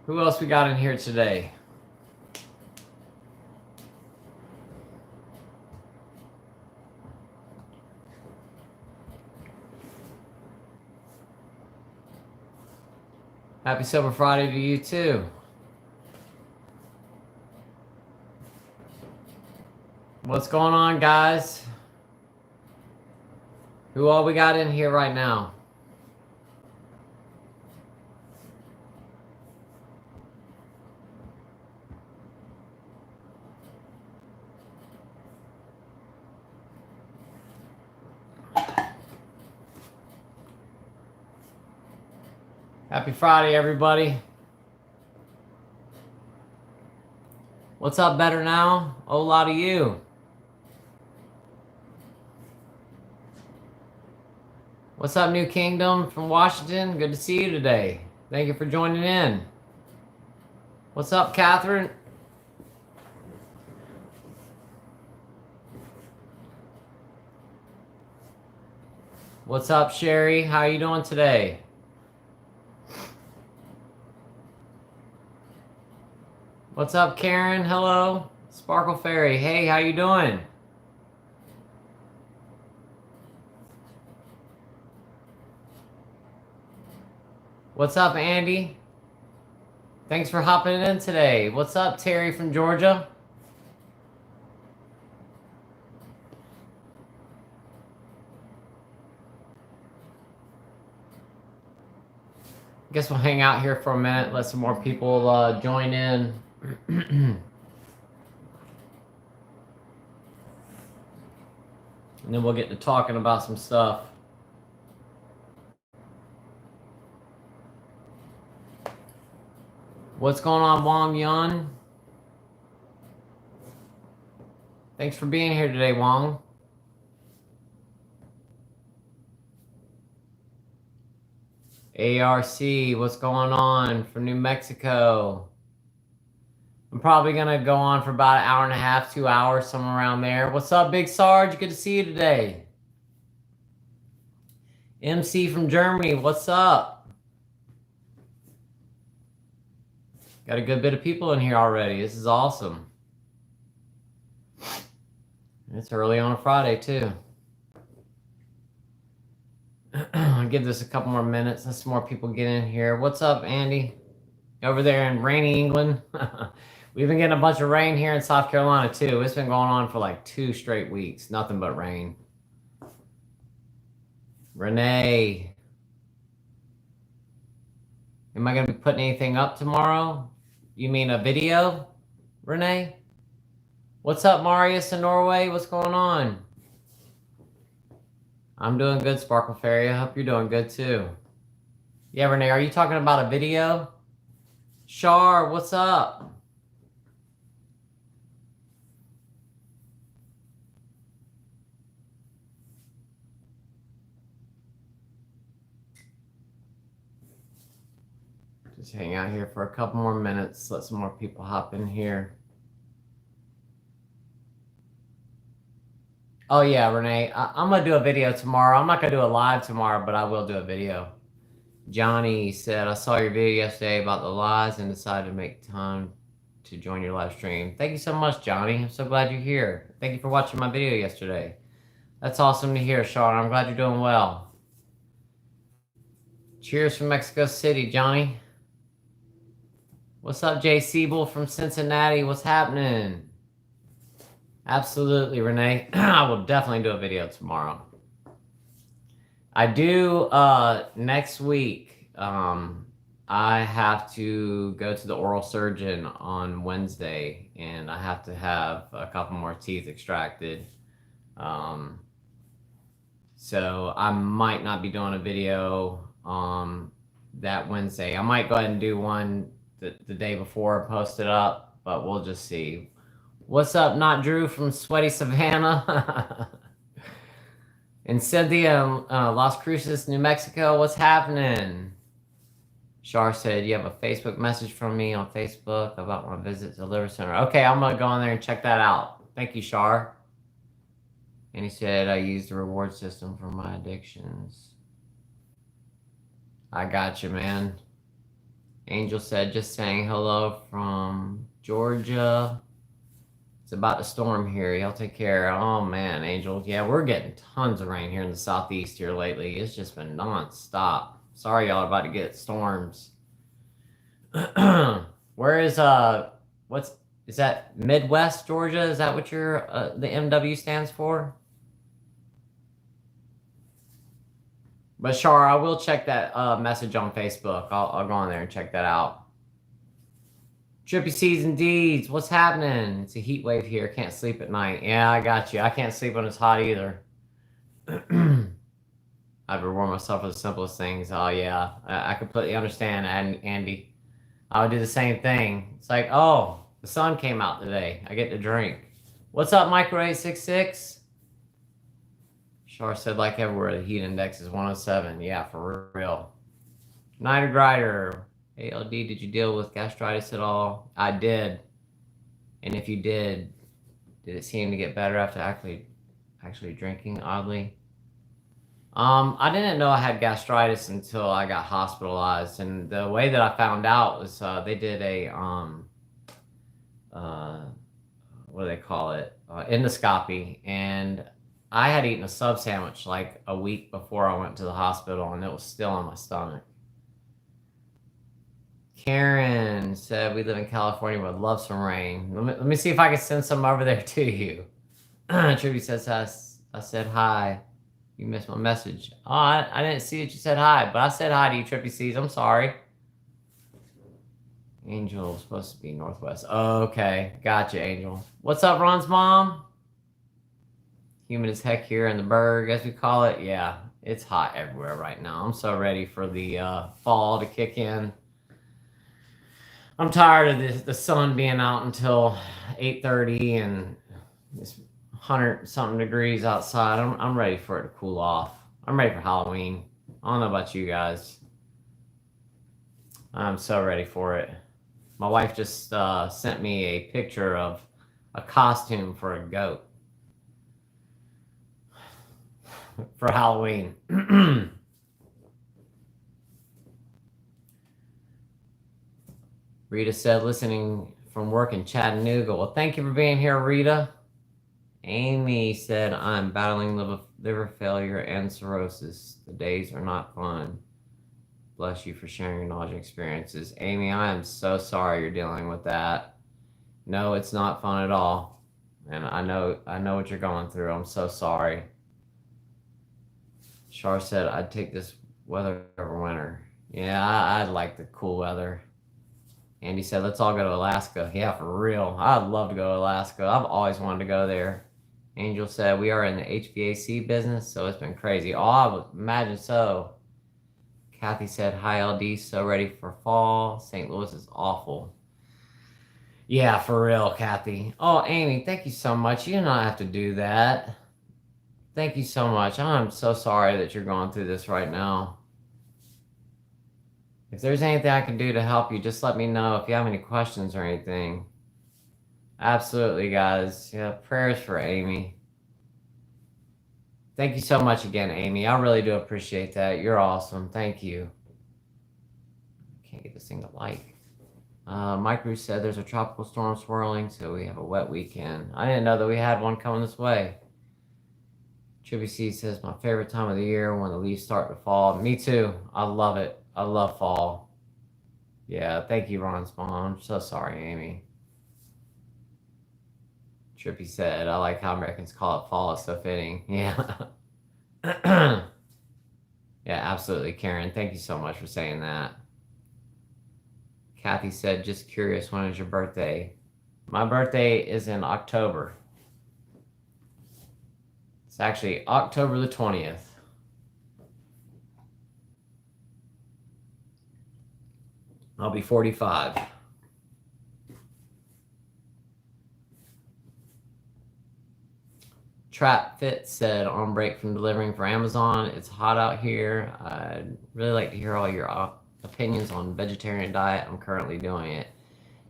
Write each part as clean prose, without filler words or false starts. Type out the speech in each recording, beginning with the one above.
Who else we got in here today? Happy Sober Friday to you too. What's going on, guys? Who all we got in here right now? Happy Friday, everybody. What's up, Better Now? Oh, a lot of you. What's up, New Kingdom from Washington? Good to see you today. Thank you for joining in. What's up, Catherine? What's up, Sherry? How you doing today? What's up, Karen? Hello. Sparkle Fairy. Hey, how you doing? What's up, Andy? Thanks for hopping in today. What's up, Terry from Georgia? Guess we'll hang out here for a minute, let some more people join in. And then we'll get to talking about some stuff. What's going on, Wong Yun? Thanks for being here today, Wong. ARC, what's going on from New Mexico? I'm probably going to go on for about an hour and a half, 2 hours, somewhere around there. What's up, Big Sarge? Good to see you today. MC from Germany, what's up? Got a good bit of people in here already. This is awesome. It's early on a Friday, too. I'll give this a couple more minutes. Let some more people get in here. What's up, Andy? Over there in rainy England. We've been getting a bunch of rain here in South Carolina, too. It's been going on for like 2 straight weeks. Nothing but rain. Renee. Am I going to be putting anything up tomorrow? You mean a video, Renee? What's up, Marius in Norway? What's going on? I'm doing good, Sparkle Fairy. I hope you're doing good, too. Yeah, Renee, are you talking about a video? Shar, what's up? Just hang out here for a couple more minutes. Let some more people hop in here. Oh, yeah, Renee. I'm going to do a video tomorrow. I'm not going to do a live tomorrow, but I will do a video. Johnny said, I saw your video yesterday about the lies and decided to make time to join your live stream. Thank you so much, Johnny. I'm so glad you're here. Thank you for watching my video yesterday. That's awesome to hear, Sean. I'm glad you're doing well. Cheers from Mexico City, Johnny. What's up, Jay Siebel from Cincinnati? What's happening? Absolutely, Renee. I will definitely do a video tomorrow. I do next week. I have to go to the oral surgeon on Wednesday, and I have to have a couple more teeth extracted. So I might not be doing a video that Wednesday. I might go ahead and do one the day before, post it up, but we'll just see. What's up, Not Drew from Sweaty Savannah? And Cynthia in Las Cruces, New Mexico, what's happening? Shar said, you have a Facebook message from me on Facebook about my visit to the Liver Center. Okay, I'm going to go on there and check that out. Thank you, Shar. And he said, I use the reward system for my addictions. I got you, man. Angel said, just saying hello from Georgia. It's about to storm here. Y'all take care. Oh man, Angel. Yeah, we're getting tons of rain here in the southeast here lately. It's just been nonstop. Sorry y'all are about to get storms. Where is what's is that Midwest Georgia? Is that what your the MW stands for? But Shar, I will check that message on Facebook. I'll go on there and check that out. Trippy C's and D's, what's happening? It's a heat wave here. Can't sleep at night. Yeah, I got you. I can't sleep when it's hot either. I've reward myself for the simplest things. Oh yeah, I completely understand, Andy. I would do the same thing. It's like, oh, the sun came out today. I get to drink. What's up, Micro866? Shar said, like everywhere, the heat index is 107. Yeah, for real. Nighter Grider. ALD, did you deal with gastritis at all? I did. And if you did it seem to get better after actually drinking, oddly? I didn't know I had gastritis until I got hospitalized. And the way that I found out was they did a, what do they call it? Endoscopy. And I had eaten a sub sandwich like a week before I went to the hospital, and it was still in my stomach. Karen said, we live in California, would love some rain. Let me see if I can send some over there to you. Trudy says, I said hi. You missed my message. Oh, I didn't see that you said hi, but I said hi to you, Trippy C's. I'm sorry. Angel supposed to be northwest. Oh, okay. Gotcha, Angel. What's up, Ron's mom? Humid as heck here in the Berg, as we call it. Yeah, it's hot everywhere right now. I'm so ready for the fall to kick in. I'm tired of the sun being out until 8:30 and it's 100-something degrees outside. I'm ready for it to cool off. I'm ready for Halloween. I don't know about you guys. I'm so ready for it. My wife just sent me a picture of a costume for a goat for Halloween. Rita said, listening from work in Chattanooga. Well, thank you for being here, Rita. Amy said, I'm battling liver failure and cirrhosis. The days are not fun. Bless you for sharing your knowledge and experiences. Amy, I am so sorry you're dealing with that. No, it's not fun at all. And I know what you're going through. I'm so sorry. Shar said, I'd take this weather over winter. Yeah, I'd like the cool weather. Andy said, let's all go to Alaska. Yeah, for real. I'd love to go to Alaska. I've always wanted to go there. Angel said, we are in the HVAC business, so it's been crazy. Oh, I would imagine so. Kathy said, hi, LD, so ready for fall. St. Louis is awful. Yeah, for real, Kathy. Oh, Amy, thank you so much. You do not have to do that. Thank you so much. I'm so sorry that you're going through this right now. If there's anything I can do to help you, just let me know if you have any questions or anything. Absolutely, guys. Yeah, prayers for Amy. Thank you so much again, Amy. I really do appreciate that. You're awesome. Thank you. Can't get this thing to like. Mike Bruce said there's a tropical storm swirling, so we have a wet weekend. I didn't know that we had one coming this way. Trippy C says, my favorite time of the year when the leaves start to fall. Me too. I love it. I love fall. Yeah, thank you, Ron's mom. I'm so sorry, Amy. Trippy said, I like how Americans call it fall. It's so fitting. Yeah. Yeah, absolutely, Karen. Thank you so much for saying that. Kathy said, just curious, when is your birthday? My birthday is in October. It's actually October the 20th. I'll be 45. Trap Fit said, on break from delivering for Amazon. It's hot out here. I'd really like to hear all your opinions on vegetarian diet. I'm currently doing it.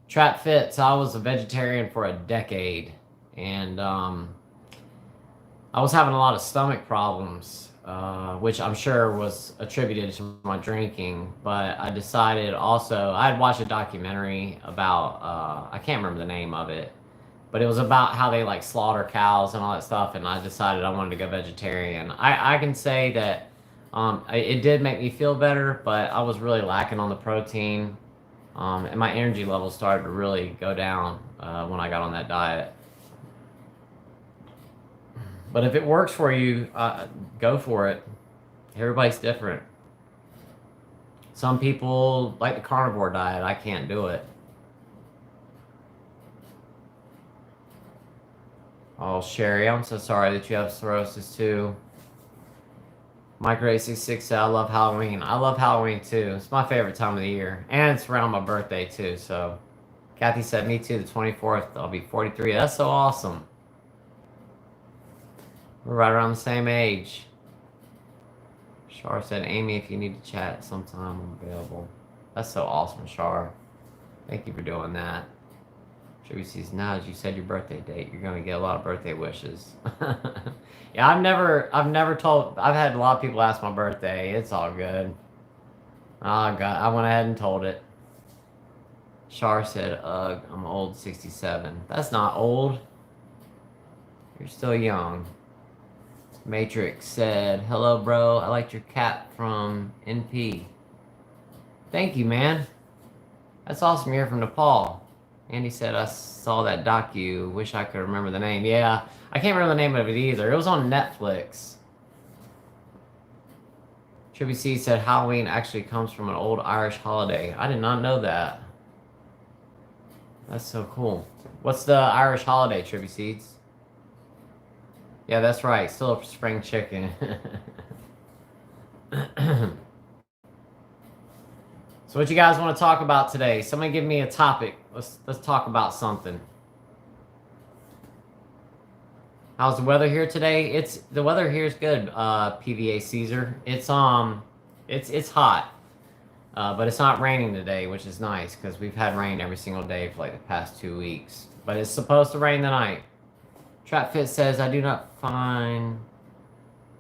Trap Fits, I was a vegetarian for a decade, and I was having a lot of stomach problems which I'm sure was attributed to my drinking. But I decided also, I had watched a documentary about, I can't remember the name of it, but it was about how they like slaughter cows and all that stuff. And I decided I wanted to go vegetarian. I can say that it did make me feel better, but I was really lacking on the protein. And my energy levels started to really go down when I got on that diet. But if it works for you, go for it. Everybody's different. Some people like the carnivore diet. I can't do it. Oh, Sherry, I'm so sorry that you have cirrhosis too. Micro866, I love Halloween. I love Halloween too. It's my favorite time of the year. And it's around my birthday too, so. Kathy said, me too, the 24th. I'll be 43. That's so awesome. We're right around the same age. Shar said, Amy, if you need to chat sometime, I'm available. That's so awesome, Shar. Thank you for doing that. Sure, sees now, as you said your birthday date, you're gonna get a lot of birthday wishes. Yeah, I've never I've had a lot of people ask my birthday. It's all good. Oh God, I went ahead and told it. Shar said, ugh, I'm old, 67. That's not old. You're still young. Matrix said, hello, bro. I liked your cap from NP. Thank you, man. That's awesome. You're from Nepal. Andy said, I saw that docu. Wish I could remember the name. Yeah, I can't remember the name of it either. It was on Netflix. Trippy C said, Halloween actually comes from an old Irish holiday. I did not know that. That's so cool. What's the Irish holiday, Trippy Seeds? Yeah, that's right. Still a spring chicken. So what you guys want to talk about today? Somebody give me a topic. Let's talk about something. How's the weather here today? The weather here is good. PVA Caesar. It's hot, but it's not raining today, which is nice because we've had rain every single day for like the past 2 weeks. But it's supposed to rain tonight. TrapFit says, I do not find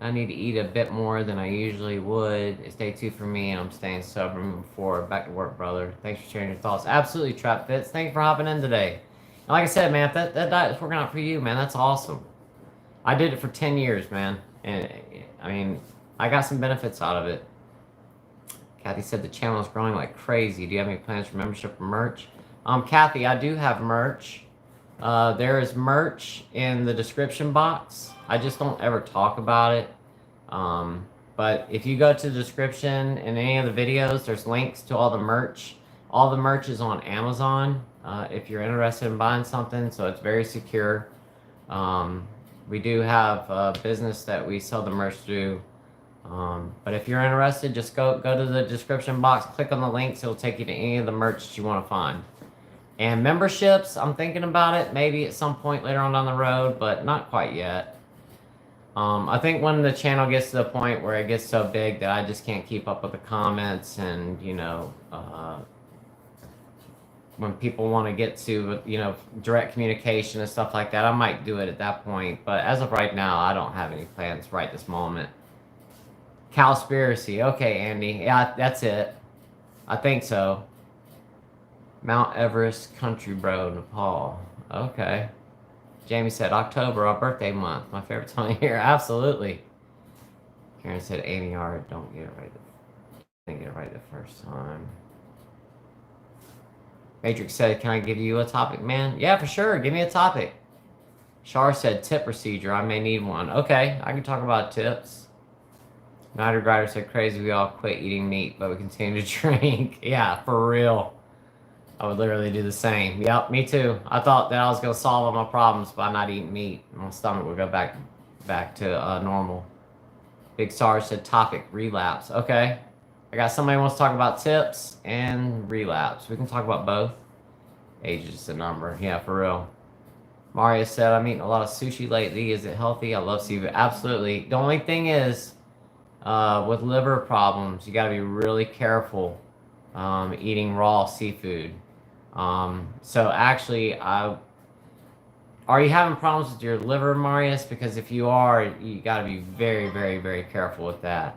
I need to eat a bit more than I usually would. It's day 2 for me, and I'm staying sober moving forward. Back to work, brother. Thanks for sharing your thoughts. Absolutely, TrapFits. Thanks for hopping in today. And like I said, man, if that diet is working out for you, man, that's awesome. I did it for 10 years, man. And, I mean, I got some benefits out of it. Kathy said the channel is growing like crazy. Do you have any plans for membership or merch? Kathy, I do have merch. There is merch in the description box. I just don't ever talk about it. But if you go to the description in any of the videos, there's links to all the merch. All the merch is on Amazon if you're interested in buying something, so it's very secure. We do have a business that we sell the merch through. But if you're interested, just go to the description box, click on the links. It'll take you to any of the merch that you want to find. And memberships, I'm thinking about it maybe at some point later on down the road, but not quite yet. I think when the channel gets to the point where it gets so big that I just can't keep up with the comments and, when people want to get to, direct communication and stuff like that, I might do it at that point. But as of right now, I don't have any plans right this moment. Cowspiracy. Okay, Andy. Yeah, that's it. I think so. Mount Everest Country Bro, Nepal. Okay. Jamie said, October, our birthday month. My favorite time of year. Absolutely. Karen said, Amy R, don't get it right. Didn't get it right the first time. Matrix said, can I give you a topic, man? Yeah, for sure. Give me a topic. Shar said, tip procedure. I may need one. Okay, I can talk about tips. Nighter Grider said, crazy, we all quit eating meat, but we continue to drink. Yeah, for real. I would literally do the same. Yep, me too. I thought that I was going to solve all my problems by not eating meat. My stomach would go back to normal. Big Sarge said topic, relapse. Okay. I got somebody who wants to talk about tips and relapse. We can talk about both. Age is just a number. Yeah, for real. Mario said, I'm eating a lot of sushi lately. Is it healthy? I love seafood. Absolutely. The only thing is, with liver problems, you got to be really careful eating raw seafood. So actually, Are you having problems with your liver, Marius? Because if you are, you got to be very, very, very careful with that.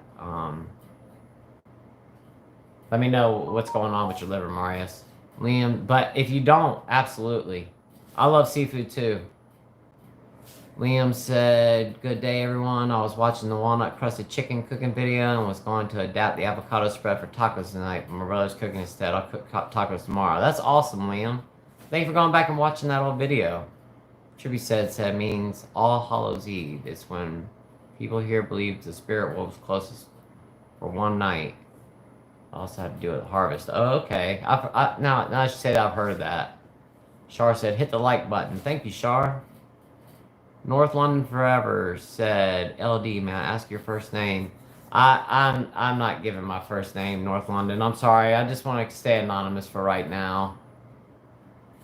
Let me know what's going on with your liver, Marius. Liam, but if you don't, absolutely. I love seafood too. Liam said, "Good day, everyone. I was watching the walnut crusted chicken cooking video and was going to adapt the avocado spread for tacos tonight. But my brother's cooking instead. I'll cook tacos tomorrow." That's awesome, Liam. Thank you for going back and watching that old video. Tribby said means All Hallows Eve. It's when people here believe the spirit wolf is closest for one night. I also have to do it with harvest. Oh, okay. Now I should say that I've heard of that. Shar said, "Hit the like button." Thank you, Shar. North London Forever said, "LD, may I ask your first name?" I'm not giving my first name, North London. I'm sorry. I just want to stay anonymous for right now.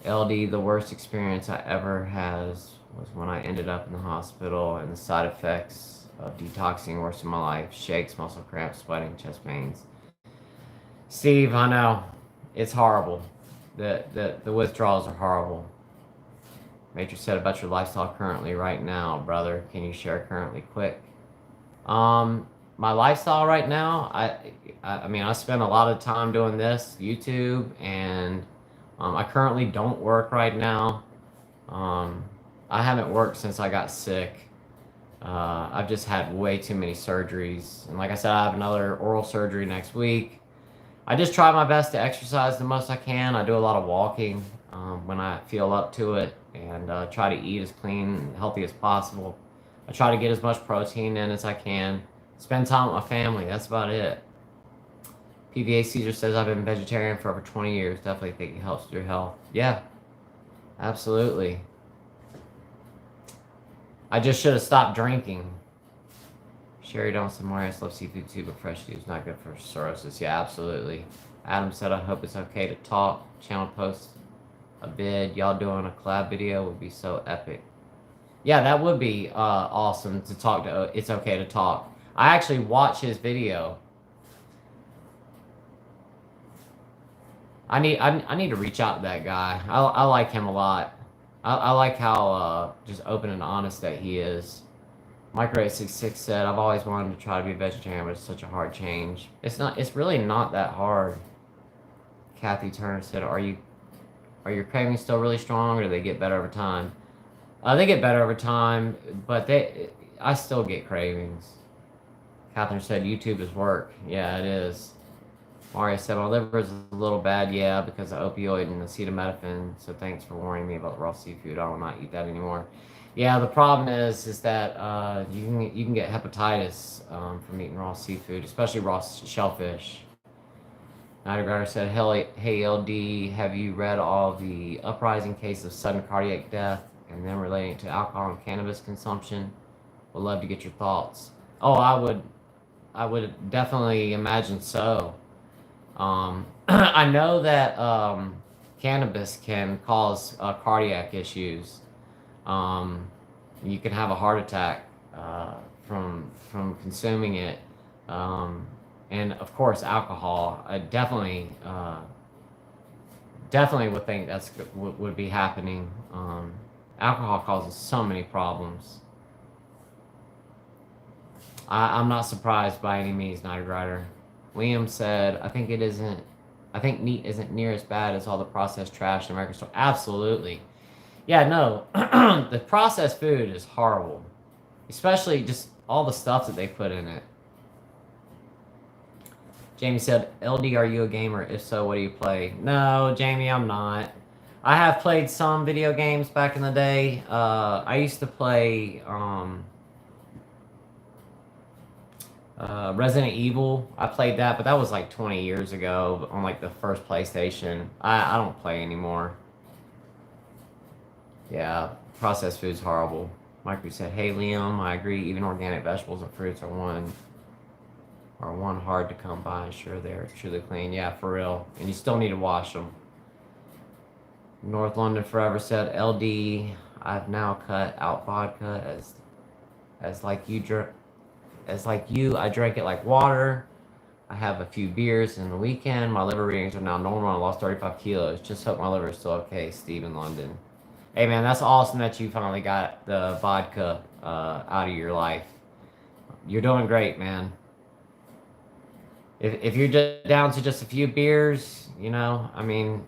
LD, the worst experience I ever has was when I ended up in the hospital and the side effects of detoxing worst of my life: shakes, muscle cramps, sweating, chest pains. Steve, I know it's horrible. The withdrawals are horrible. Matrix said about your lifestyle currently right now, brother. Can you share currently quick? My lifestyle right now, I mean, I spend a lot of time doing this, YouTube, and I currently don't work right now. I haven't worked since I got sick. I've just had way too many surgeries. And like I said, I have another oral surgery next week. I just try my best to exercise the most I can. I do a lot of walking when I feel up to it, and try to eat as clean and healthy as possible. I try to get as much protein in as I can. Spend time with my family. That's about it. PVA Caesar says, "I've been vegetarian for over 20 years. Definitely think it helps with your health." Yeah, absolutely. I just should have stopped drinking. Sherry don't some more. I love seafood too, but fresh food is not good for cirrhosis. Yeah, absolutely. Adam said, "I hope it's okay to talk. Channel post a bid. Y'all doing a collab video would be so epic." Yeah, that would be awesome to talk to. It's okay to talk. I actually watched his video. I need to reach out to that guy. I like him a lot. I like how just open and honest that he is. Micro866 said, "I've always wanted to try to be a vegetarian, but it's such a hard change." It's not. It's really not that hard. Kathy Turner said, Are your cravings still really strong, or do they get better over time?" They get better over time, but I still get cravings. Catherine said, "YouTube is work." Yeah, it is. Mario said, "My liver is a little bad, yeah, because of opioid and acetaminophen. So thanks for warning me about raw seafood. I will not eat that anymore." Yeah, the problem is that you can get hepatitis from eating raw seafood, especially raw shellfish. Nightergrider said, "Hey LD, have you read all the uprising cases of sudden cardiac death and then relating it to alcohol and cannabis consumption? Would love to get your thoughts." Oh, I would definitely imagine so. I know that cannabis can cause cardiac issues. You can have a heart attack from consuming it, and of course alcohol. I definitely would think that's would be happening. Alcohol causes so many problems. I'm not surprised by any means, Night Rider. Liam said, I think meat isn't near as bad as all the processed trash in American store." Absolutely. Yeah, no, the processed food is horrible, especially just all the stuff that they put in it. Jamie said, "LD, are you a gamer? If so, what do you play?" No, Jamie, I'm not. I have played some video games back in the day. I used to play Resident Evil. I played that, but that was like 20 years ago on like the first PlayStation. I don't play anymore. Yeah, processed food's horrible. Mike said, "Hey Liam, I agree. Even organic vegetables and fruits are one hard to come by. Sure, they're truly clean. Yeah, for real. And you still need to wash them." North London Forever said, "LD, I've now cut out vodka as like you. I drank it like water. I have a few beers in the weekend. My liver readings are now normal. I lost 35 kilos. Just hope my liver is still okay." Steve in London. Hey man, that's awesome that you finally got the vodka out of your life. You're doing great, man. If you're just down to just a few beers, I mean,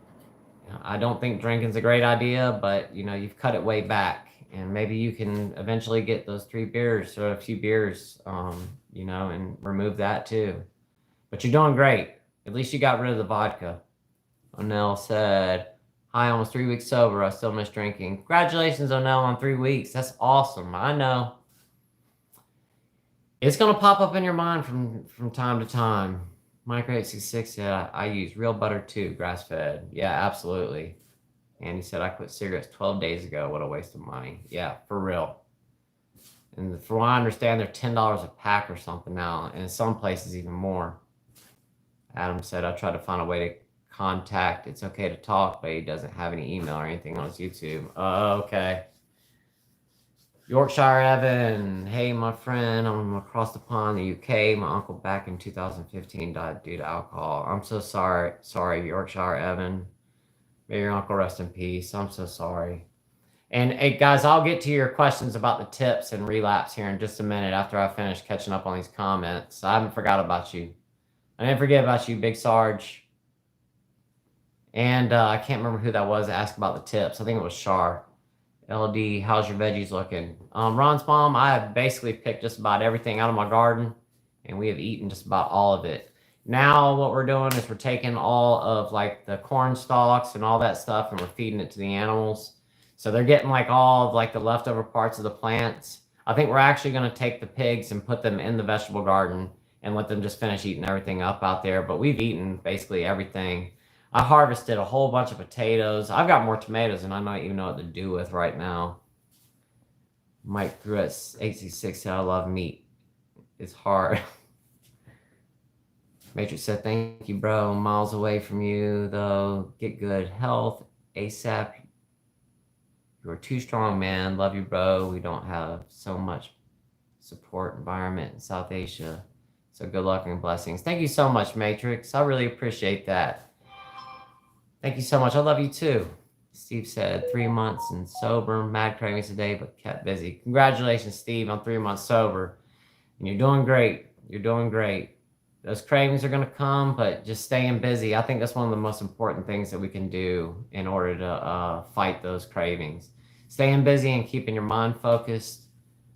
I don't think drinking's a great idea, but you've cut it way back, and maybe you can eventually get those 3 beers or a few beers, and remove that too. But you're doing great. At least you got rid of the vodka. O'Neill said, "Hi, almost 3 weeks sober. I still miss drinking." Congratulations, O'Neill, on 3 weeks. That's awesome. I know it's gonna pop up in your mind from time to time. Micro866 said, I use real butter too, grass fed. Yeah, absolutely. And he said, I quit cigarettes 12 days ago. What a waste of money. Yeah, for real. And from what I understand, they're $10 a pack or something now, and in some places even more. Adam said, I tried to find a way to contact. It's okay to talk, but he doesn't have any email or anything on his YouTube. Okay. Yorkshire Evan, hey, my friend, I'm across the pond in the UK. My uncle back in 2015 died due to alcohol. I'm so sorry, Yorkshire Evan. May your uncle rest in peace. I'm so sorry. And hey, guys, I'll get to your questions about the tips and relapse here in just a minute after I finish catching up on these comments. I haven't forgot about you. I didn't forget about you, Big Sarge. And I can't remember who that was that asked about the tips. I think it was Shar. LD, how's your veggies looking? Ron's mom, I have basically picked just about everything out of my garden, and we have eaten just about all of it. Now what we're doing is we're taking all of like the corn stalks and all that stuff, and we're feeding it to the animals. So they're getting like all of like the leftover parts of the plants. I think we're actually going to take the pigs and put them in the vegetable garden and let them just finish eating everything up out there. But we've eaten basically everything. I harvested a whole bunch of potatoes. I've got more tomatoes than I might even know what to do with right now. Mike threw at 86 said, I love meat. It's hard. Matrix said, thank you, bro. Miles away from you, though. Get good health ASAP. You are too strong, man. Love you, bro. We don't have so much support environment in South Asia. So good luck and blessings. Thank you so much, Matrix. I really appreciate that. Thank you so much. I love you too. Steve said 3 months and sober, mad cravings a day, but kept busy. Congratulations, Steve, on 3 months sober. And you're doing great. You're doing great. Those cravings are going to come, but just staying busy. I think that's one of the most important things that we can do in order to fight those cravings. Staying busy and keeping your mind focused.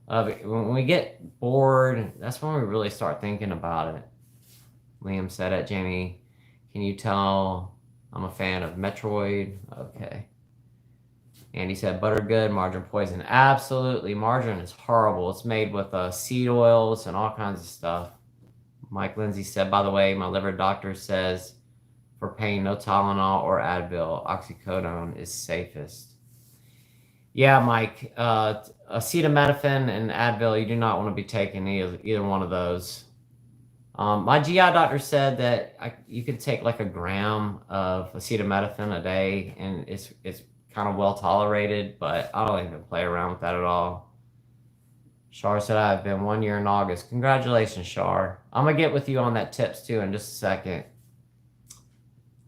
When we get bored, that's when we really start thinking about it. Liam said it. Jamie, can you tell I'm a fan of Metroid? Okay. And he said, butter good, margarine poison. Absolutely. Margarine is horrible. It's made with seed oils and all kinds of stuff. Mike Lindsay said, by the way, my liver doctor says for pain, no Tylenol or Advil. Oxycodone is safest. Yeah, Mike. Acetaminophen and Advil, you do not want to be taking either one of those. My GI doctor said that you could take like a gram of acetaminophen a day, and it's kind of well tolerated, but I don't even play around with that at all. Shar said I've been 1 year in August. Congratulations, Shar. I'm gonna get with you on that tips too in just a second.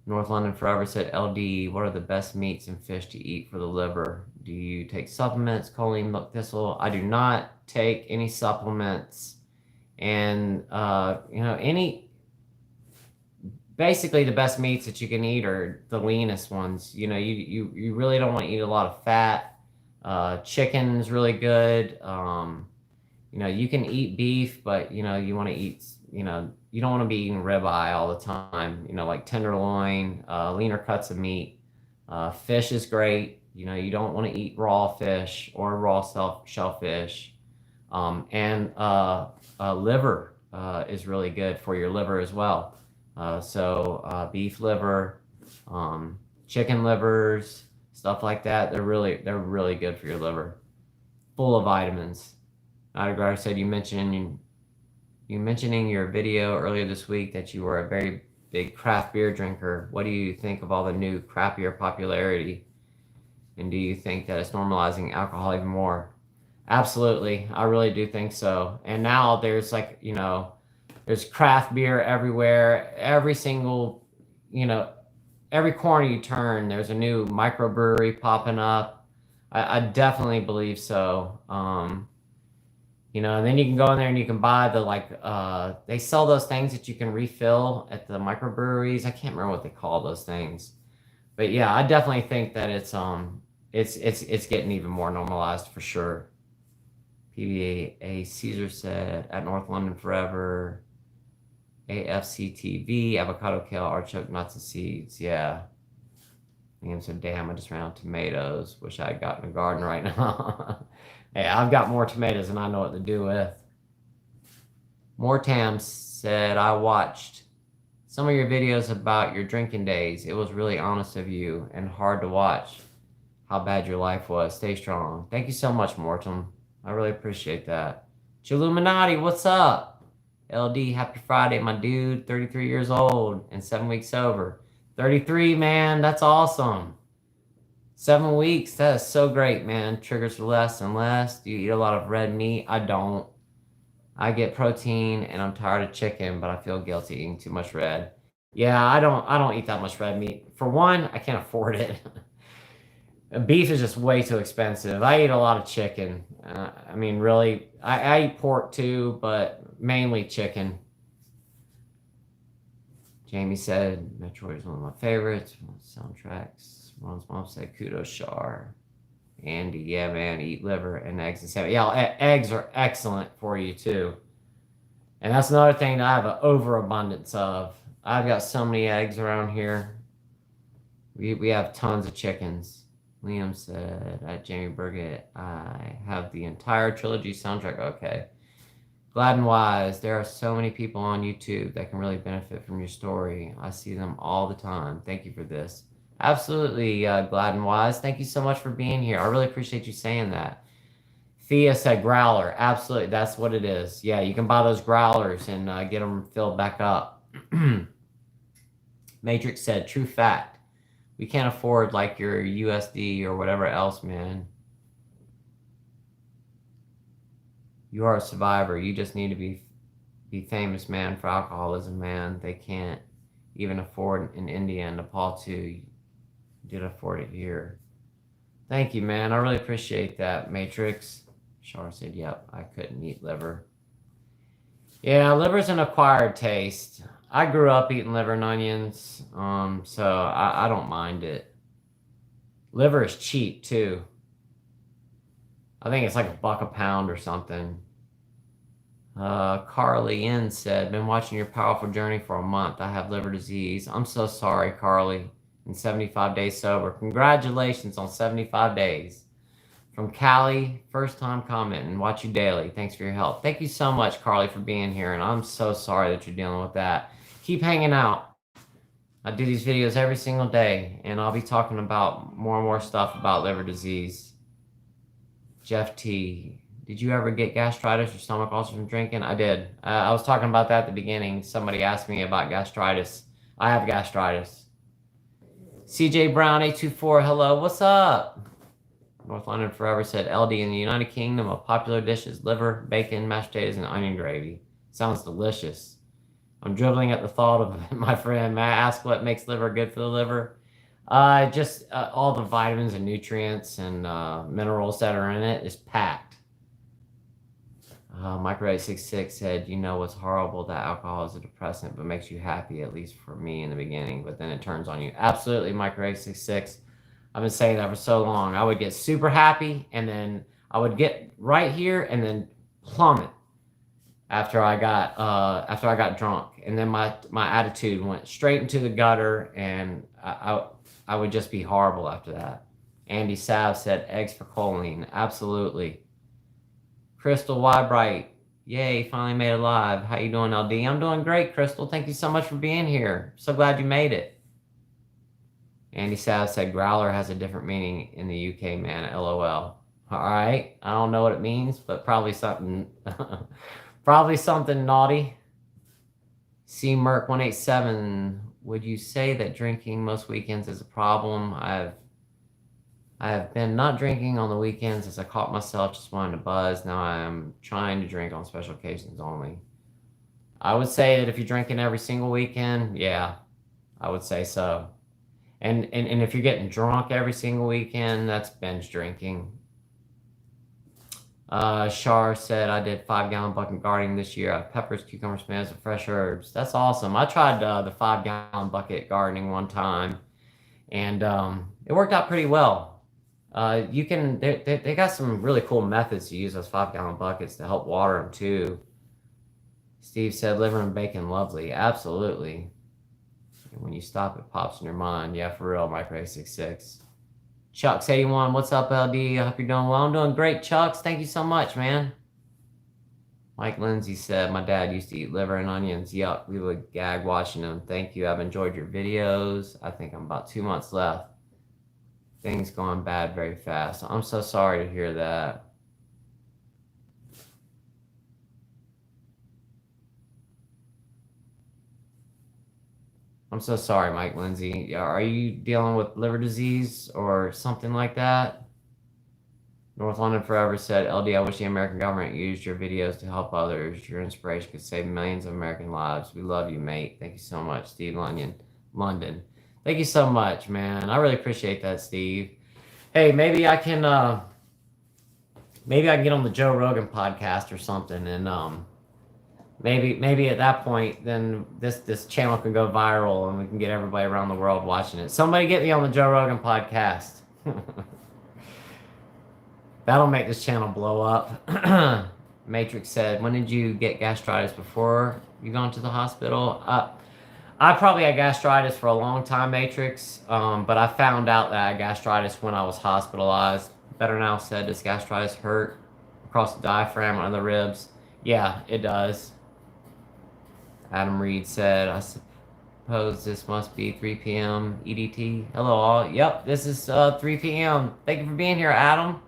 North London Forever said, LD, what are the best meats and fish to eat for the liver? Do you take supplements, choline, milk thistle? I do not take any supplements. And, basically the best meats that you can eat are the leanest ones. You really don't want to eat a lot of fat. Chicken is really good. You can eat beef, but, you want to eat, you don't want to be eating ribeye all the time, like tenderloin, leaner cuts of meat. Fish is great. You don't want to eat raw fish or raw shellfish. And liver is really good for your liver as well. So beef liver, chicken livers, stuff like that. They're really good for your liver. Full of vitamins. Adagar said you mentioning your video earlier this week that you were a very big craft beer drinker. What do you think of all the new craft beer popularity? And do you think that it's normalizing alcohol even more? Absolutely. I really do think so. And now there's there's craft beer everywhere. Every single, every corner you turn, there's a new microbrewery popping up. I definitely believe so. And then you can go in there and you can buy they sell those things that you can refill at the microbreweries. I can't remember what they call those things. But yeah, I definitely think that it's getting even more normalized for sure. PBA Caesar said at North London forever. AFCTV, avocado, kale, artichoke, nuts, and seeds. Yeah. Liam said, damn, I just ran out of tomatoes. Wish I had gotten a garden right now. Hey, I've got more tomatoes than I know what to do with. Mortam said, I watched some of your videos about your drinking days. It was really honest of you and hard to watch how bad your life was. Stay strong. Thank you so much, Mortam. I really appreciate that. Chilluminati, what's up? LD, happy Friday, my dude. 33 years old and 7 weeks sober. 33, man, that's awesome. 7 weeks, that is so great, man. Triggers less and less. Do you eat a lot of red meat? I don't. I get protein and I'm tired of chicken, but I feel guilty eating too much red. Yeah, I don't eat that much red meat. For one, I can't afford it. Beef is just way too expensive. I eat a lot of chicken. I mean, really, I eat pork too, but mainly chicken. Jamie said Metroid is one of my favorites. Soundtracks. Ron's mom said kudos Shar. Andy, yeah, man, eat liver and eggs and salmon. Yeah, eggs are excellent for you too. And that's another thing that I have an overabundance of. I've got so many eggs around here. We have tons of chickens. Liam said at Jamie Burgett, I have the entire trilogy soundtrack. Okay. Glad and Wise, there are so many people on YouTube that can really benefit from your story. I see them all the time. Thank you for this. Absolutely, Glad and Wise. Thank you so much for being here. I really appreciate you saying that. Thea said growler. Absolutely, that's what it is. Yeah, you can buy those growlers and get them filled back up. Matrix said, true fact. We can't afford like your USD or whatever else, man. You are a survivor. You just need to be famous, man, for alcoholism, man. They can't even afford in India and Nepal too. You did afford it here. Thank you, man. I really appreciate that, Matrix. Shar said, yep, I couldn't eat liver. Yeah, liver's an acquired taste. I grew up eating liver and onions, so I don't mind it. Liver is cheap too. I think it's like $1 a pound or something. Carly N said, been watching your powerful journey for a month. I have liver disease. I'm so sorry, Carly. And 75 days sober. Congratulations on 75 days. From Callie, first time commenting. Watch you daily. Thanks for your help. Thank you so much, Carly, for being here. And I'm so sorry that you're dealing with that. Keep hanging out. I do these videos every single day, and I'll be talking about more and more stuff about liver disease. Jeff T. Did you ever get gastritis or stomach ulcers from drinking? I did. I was talking about that at the beginning. Somebody asked me about gastritis. I have gastritis. CJ Brown 824, hello, what's up? North London Forever said LD in the United Kingdom, a popular dish is liver, bacon, mashed potatoes, and onion gravy. Sounds delicious. I'm dribbling at the thought of my friend. May I ask what makes liver good for the liver? Just all the vitamins and nutrients and minerals that are in it is packed. Micro866 said, you know what's horrible? That alcohol is a depressant, but makes you happy, at least for me in the beginning, but then it turns on you. Absolutely, Micro866. I've been saying that for so long. I would get super happy, and then I would get right here and then plummet after I got drunk. And then my attitude went straight into the gutter, and I would just be horrible after that. Andy Sav said, eggs for choline. Absolutely. Crystal Wybright, yay, finally made it live. How you doing, LD? I'm doing great, Crystal. Thank you so much for being here. So glad you made it. Andy Sav said, growler has a different meaning in the UK, man, LOL. All right, I don't know what it means, but probably something, probably something naughty. C Merc 187, would you say that drinking most weekends is a problem? I have been not drinking on the weekends as I caught myself just wanting to buzz. Now I am trying to drink on special occasions only. I would say that if you're drinking every single weekend, yeah, I would say so. And if you're getting drunk every single weekend, that's binge drinking. Shar said, I did 5-gallon bucket gardening this year. I have peppers, cucumbers, tomatoes, and fresh herbs. That's awesome. I tried the 5-gallon bucket gardening one time, and it worked out pretty well. You can they got some really cool methods to use those 5-gallon buckets to help water them too. Steve said, liver and bacon, lovely. Absolutely. When you stop, it pops in your mind. Yeah, for real, Micro866. Chucks81, what's up, LD? I hope you're doing well. I'm doing great, Chucks. Thank you so much, man. Mike Lindsay said, my dad used to eat liver and onions. Yuck, we would gag watching them. Thank you. I've enjoyed your videos. I think I'm about 2 months left. Things going bad very fast. I'm so sorry to hear that. I'm so sorry, Mike Lindsay. Are you dealing with liver disease or something like that? North London Forever said, LD, I wish the American government used your videos to help others. Your inspiration could save millions of American lives. We love you, mate. Thank you so much, Steve London. Thank you so much, man. I really appreciate that, Steve. Hey, maybe I can get on the Joe Rogan podcast or something, and maybe at that point, then this channel can go viral and we can get everybody around the world watching it. Somebody get me on the Joe Rogan podcast. That'll make this channel blow up. Matrix said, when did you get gastritis? Before you gone to the hospital? I probably had gastritis for a long time, Matrix, but I found out that I had gastritis when I was hospitalized. Better Now said, does gastritis hurt across the diaphragm or the ribs? Yeah, it does. Adam Reed said, I suppose this must be 3 p.m. EDT. Hello all. Yep, this is 3 p.m. Thank you for being here, Adam.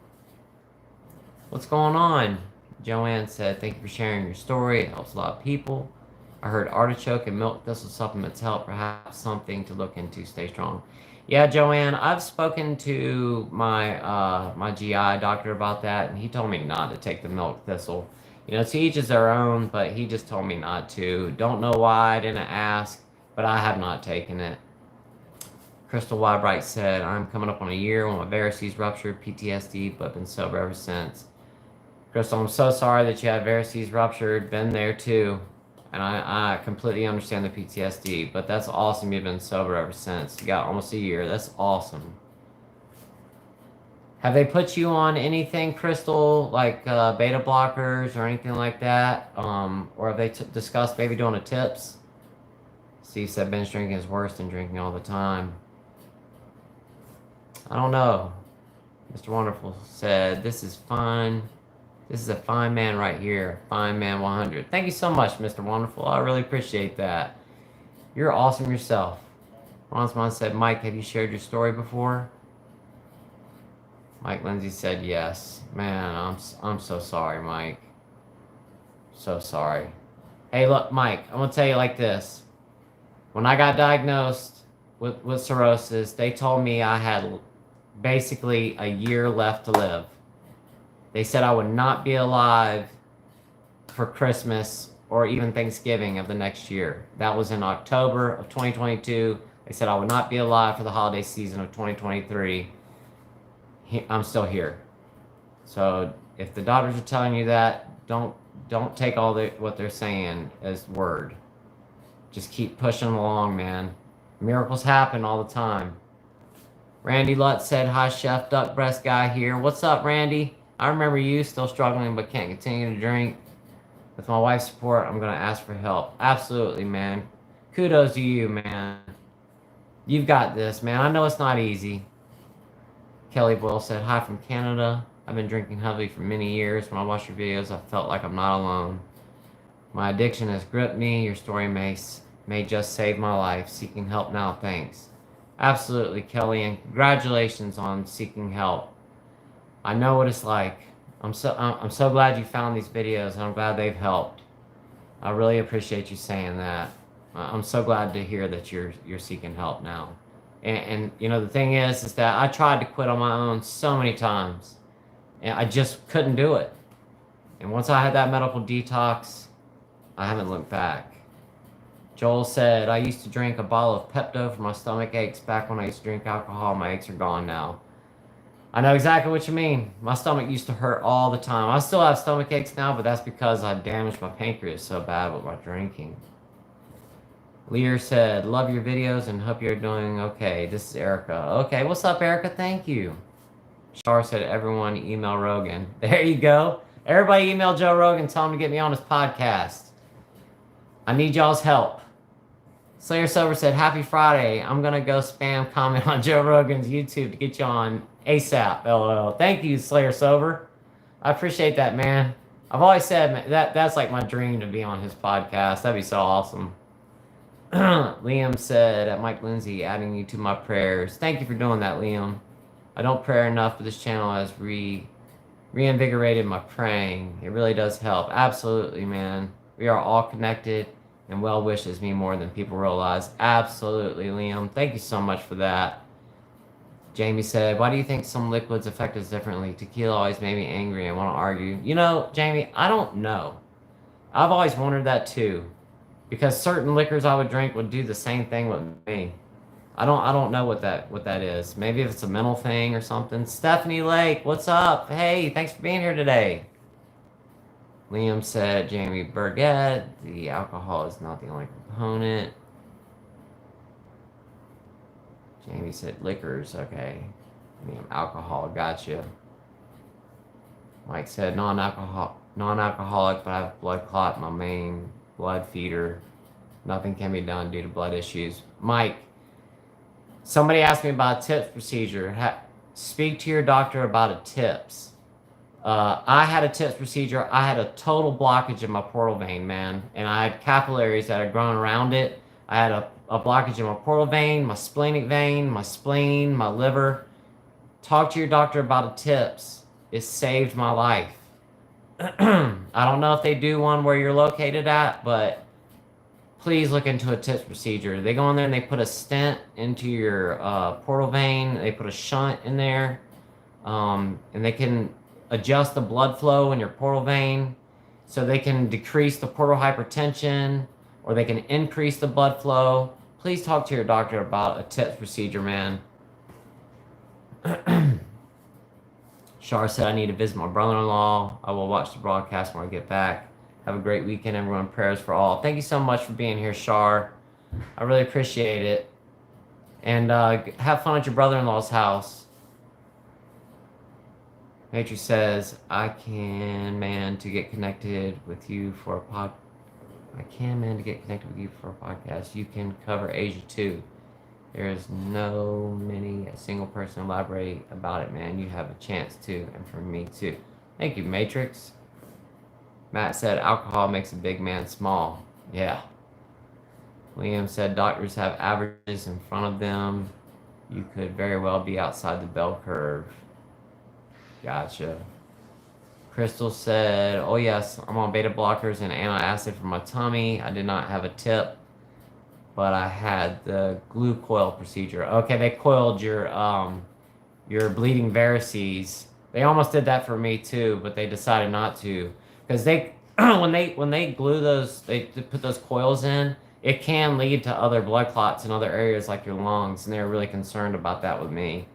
What's going on? Joanne said, thank you for sharing your story. It helps a lot of people. I heard artichoke and milk thistle supplements help. Perhaps something to look into. Stay strong. Yeah, Joanne, I've spoken to my my GI doctor about that, and he told me not to take the milk thistle. You know, to each is their own, but he just told me not to. Don't know why, I didn't ask, but I have not taken it. Crystal Wybright said, I'm coming up on a year when my varices ruptured, PTSD, but been sober ever since. Crystal, I'm so sorry that you had varices ruptured. Been there too. And I completely understand the PTSD, but that's awesome. You've been sober ever since. You got almost a year. That's awesome. Have they put you on anything, Crystal, like beta blockers or anything like that? Or have they discussed maybe doing a TIPS? Steve said binge drinking is worse than drinking all the time. I don't know. Mr. Wonderful said, this is fine. This is a fine man right here. Fine man 100. Thank you so much, Mr. Wonderful. I really appreciate that. You're awesome yourself. Ronsman said, Mike, have you shared your story before? Mike Lindsay said yes. Man, I'm so sorry, Mike. So sorry. Hey, look, Mike, I'm going to tell you like this. When I got diagnosed with cirrhosis, they told me I had basically a year left to live. They said I would not be alive for Christmas or even Thanksgiving of the next year. That was in October of 2022. They said I would not be alive for the holiday season of 2023. I'm still here. So if the doctors are telling you that, don't take all what they're saying as word. Just keep pushing along, man. Miracles happen all the time. Randy Lutz said, hi, Chef Duck Breast Guy here. What's up, Randy? I remember you still struggling but can't continue to drink. With my wife's support, I'm going to ask for help. Absolutely, man. Kudos to you, man. You've got this, man. I know it's not easy. Kelly Boyle said, hi from Canada. I've been drinking heavily for many years. When I watch your videos, I felt like I'm not alone. My addiction has gripped me. Your story may just save my life. Seeking help now, thanks. Absolutely, Kelly, and congratulations on seeking help. I know what it's like. I'm so glad you found these videos, and I'm glad they've helped. I really appreciate you saying that. I'm so glad to hear that you're seeking help now. And you know, the thing is that I tried to quit on my own so many times, and I just couldn't do it. And once I had that medical detox, I haven't looked back. Joel said, I used to drink a bottle of Pepto for my stomach aches back when I used to drink alcohol. My aches are gone now. I know exactly what you mean. My stomach used to hurt all the time. I still have stomach aches now, but that's because I damaged my pancreas so bad with my drinking. Lear said, love your videos and hope you're doing okay. This is Erica. Okay, what's up, Erica? Thank you. Shar said, everyone email Rogan. There you go. Everybody email Joe Rogan, tell him to get me on his podcast. I need y'all's help. Slayer Sober said, happy Friday. I'm going to go spam comment on Joe Rogan's YouTube to get you on ASAP. LOL. Thank you, Slayer Sober. I appreciate that, man. I've always said that's like my dream to be on his podcast. That'd be so awesome. Liam said, at Mike Lindsay, adding you to my prayers. Thank you for doing that, Liam. I don't pray enough, but this channel has reinvigorated my praying. It really does help. Absolutely, man. We are all connected, and well wishes me more than people realize. Absolutely, Liam. Thank you so much for that. Jamie said, why do you think some liquids affect us differently? Tequila always made me angry and want to argue. You know, Jamie, I don't know. I've always wondered that too. Because certain liquors I would drink would do the same thing with me. I don't know what that is. Maybe if it's a mental thing or something. Stephanie Lake, what's up? Hey, thanks for being here today. Liam said, Jamie Burgett, the alcohol is not the only component. Jamie said liquors, okay. Alcohol, gotcha. Mike said non-alcoholic, but I have blood clot in my main blood feeder. Nothing can be done due to blood issues. Mike, somebody asked me about a TIPS procedure. Speak to your doctor about a TIPS. I had a TIPS procedure. I had a total blockage in my portal vein, man. And I had capillaries that had grown around it. I had a blockage in my portal vein, my splenic vein, my spleen, my liver. Talk to your doctor about a TIPS. It saved my life. I don't know if they do one where you're located at, but please look into a TIPS procedure. They go in there and they put a stent into your portal vein. They put a shunt in there, and they can adjust the blood flow in your portal vein so they can decrease the portal hypertension or they can increase the blood flow. Please talk to your doctor about a TIPS procedure, man. Shar said, I need to visit my brother-in-law. I will watch the broadcast when I get back. Have a great weekend, everyone. Prayers for all. Thank you so much for being here, Shar. I really appreciate it. And have fun at your brother-in-law's house. Matrix says, I can, man, to get connected with you for a podcast. You can cover Asia too. There is a single person elaborate about it, man. You have a chance too, and for me too. Thank you, Matrix. Matt said, alcohol makes a big man small. Yeah. Liam said, doctors have averages in front of them. You could very well be outside the bell curve. Gotcha. Crystal said, oh yes, I'm on beta blockers and antacid for my tummy. I did not have a tip, but I had the glue coil procedure. Okay, they coiled your bleeding varices. They almost did that for me too, but they decided not to. Because they when they glue those, they put those coils in, it can lead to other blood clots in other areas like your lungs, and they were really concerned about that with me.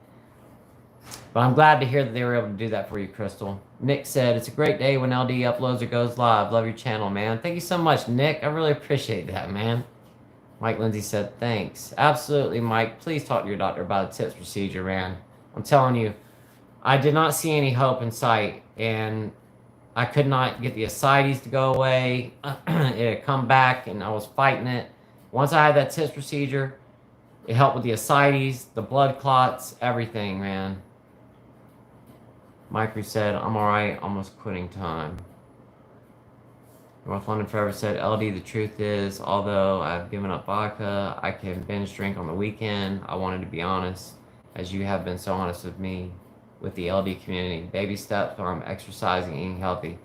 But I'm glad to hear that they were able to do that for you, Crystal. Nick said, it's a great day when LD uploads or goes live. Love your channel, man. Thank you so much, Nick. I really appreciate that, man. Mike Lindsay said, thanks. Absolutely, Mike. Please talk to your doctor about a TIPS procedure, man. I'm telling you, I did not see any hope in sight, and I could not get the ascites to go away. It had come back, and I was fighting it. Once I had that TIPS procedure, it helped with the ascites, the blood clots, everything, man. Mike said, I'm all right, almost quitting time. North London Forever said, LD, the truth is, although I've given up vodka, I can binge drink on the weekend. I wanted to be honest, as you have been so honest with me, with the LD community. Baby steps, I'm exercising, eating healthy.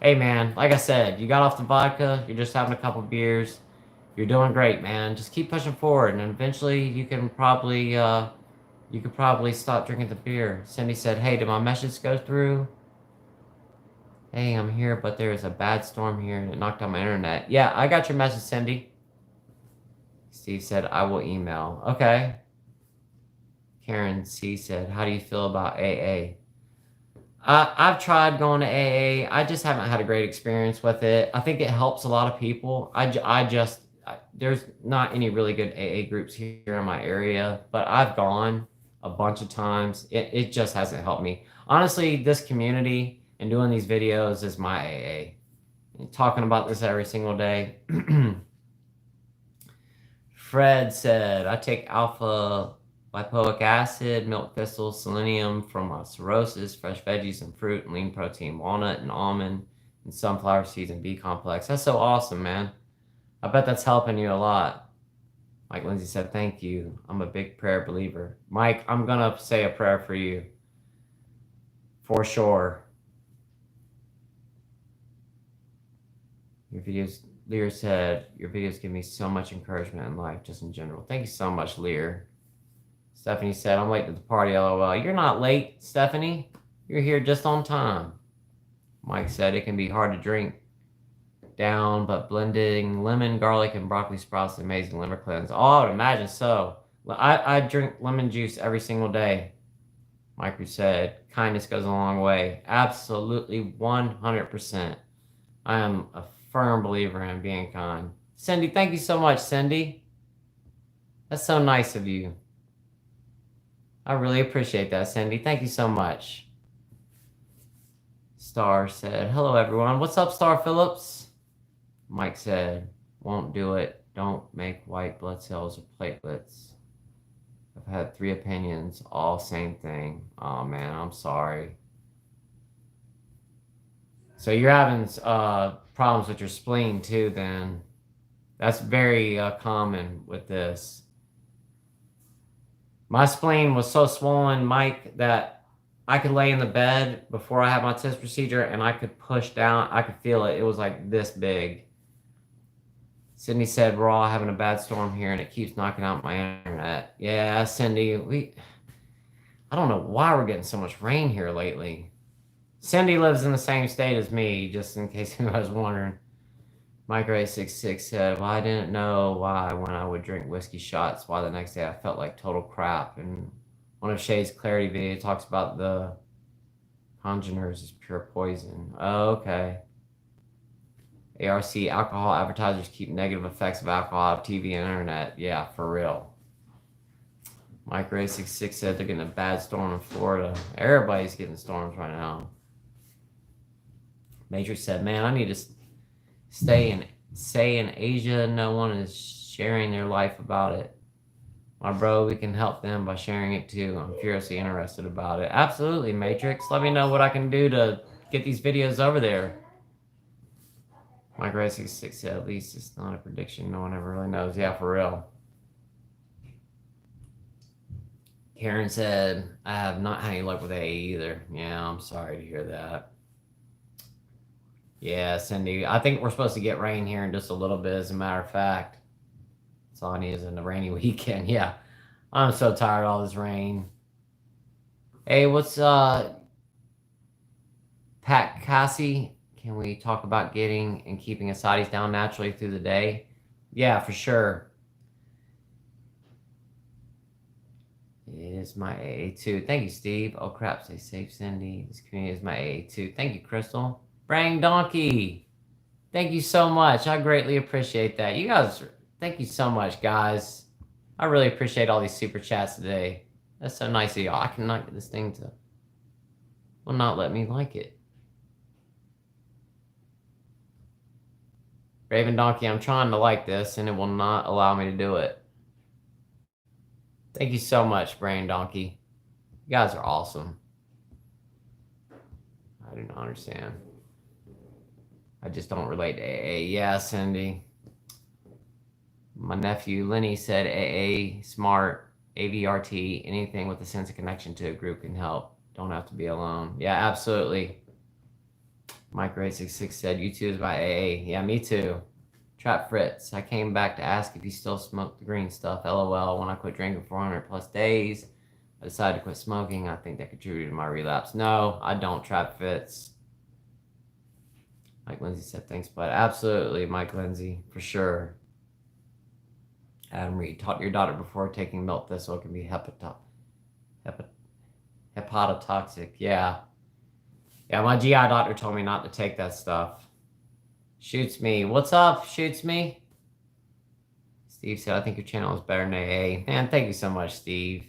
Hey, man, like I said, you got off the vodka, you're just having a couple beers. You're doing great, man. Just keep pushing forward, and eventually you can probably stop drinking the beer. Cindy said, hey, did my message go through? Hey, I'm here, but there is a bad storm here and it knocked out my internet. Yeah, I got your message, Cindy. Steve said, I will email. Okay. Karen C said, how do you feel about AA? I've tried going to AA. I just haven't had a great experience with it. I think it helps a lot of people. There's not any really good AA groups here in my area, but I've gone a bunch of times. It just hasn't helped me. Honestly, this community and doing these videos is my AA. And talking about this every single day. Fred said, I take alpha lipoic acid, milk thistles, selenium from cirrhosis, fresh veggies and fruit, and lean protein, walnut and almond, and sunflower seeds and B complex. That's so awesome, man. I bet that's helping you a lot. Mike Lindsay said, thank you. I'm a big prayer believer. Mike, I'm going to say a prayer for you. For sure. Your videos, Lear said, your videos give me so much encouragement in life, just in general. Thank you so much, Lear. Stephanie said, I'm late to the party, LOL. You're not late, Stephanie. You're here just on time. Mike said, it can be hard to drink down, but blending lemon, garlic, and broccoli sprouts is an amazing liver cleanse. Oh, I would imagine so. I drink lemon juice every single day. Mike said, kindness goes a long way. Absolutely 100%. I am a firm believer in being kind. Cindy, thank you so much, Cindy. That's so nice of you. I really appreciate that, Cindy. Thank you so much. Star said, hello, everyone. What's up, Star Phillips? Mike said, won't do it. Don't make white blood cells or platelets. I've had 3 opinions, all same thing. Oh, man, I'm sorry. So you're having problems with your spleen, too, then. That's very common with this. My spleen was so swollen, Mike, that I could lay in the bed before I had my test procedure and I could push down. I could feel it. It was like this big. Cindy said, we're all having a bad storm here and it keeps knocking out my internet. Yeah, Cindy, I don't know why we're getting so much rain here lately. Cindy lives in the same state as me, just in case anyone was wondering. Micro866 said, well, I didn't know why when I would drink whiskey shots, why the next day I felt like total crap. And one of Shay's Clarity video talks about the congeners is pure poison. Oh, okay. ARC, alcohol advertisers keep negative effects of alcohol of TV and internet. Yeah, for real. Micro866 said they're getting a bad storm in Florida. Everybody's getting storms right now. Matrix said, man, I need to stay in Asia. No one is sharing their life about it. My bro, we can help them by sharing it too. I'm furiously interested about it. Absolutely, Matrix. Let me know what I can do to get these videos over there. Micro866 said, at least it's not a prediction. No one ever really knows. Yeah, for real. Karen said, I have not had any luck with AA either. Yeah, I'm sorry to hear that. Yeah, Cindy, I think we're supposed to get rain here in just a little bit, as a matter of fact. That's all I need is in the rainy weekend. Yeah, I'm so tired of all this rain. Hey, what's Pat Cassie? Can we talk about getting and keeping ascites down naturally through the day? Yeah, for sure. It is my AA too. Thank you, Steve. Oh crap, stay safe, Cindy. This community is my AA too. Thank you, Crystal. Brang Donkey. Thank you so much. I greatly appreciate that. You guys, thank you so much, guys. I really appreciate all these super chats today. That's so nice of y'all. I cannot get this thing to will not let me like it. Raven Donkey, I'm trying to like this and it will not allow me to do it. Thank you so much, Brain Donkey. You guys are awesome. I do not understand. I just don't relate to AA. Yeah, Cindy. My nephew Lenny said AA, smart, AVRT, anything with a sense of connection to a group can help. Don't have to be alone. Yeah, absolutely. Micro866 said, you too is my AA. Yeah, me too. Trap Fritz, I came back to ask if you still smoke the green stuff. LOL, when I quit drinking 400 plus days, I decided to quit smoking. I think that contributed to my relapse. No, I don't, Trap Fritz. Mike Lindsay said, thanks, bud. Absolutely, Mike Lindsay, for sure. Adam Reed, talk to your daughter before taking milk thistle. It can be hepatotoxic. Yeah. Yeah, my GI doctor told me not to take that stuff. Shoots me. What's up, Shoots me? Steve said, I think your channel is better than AA. Man, thank you so much, Steve.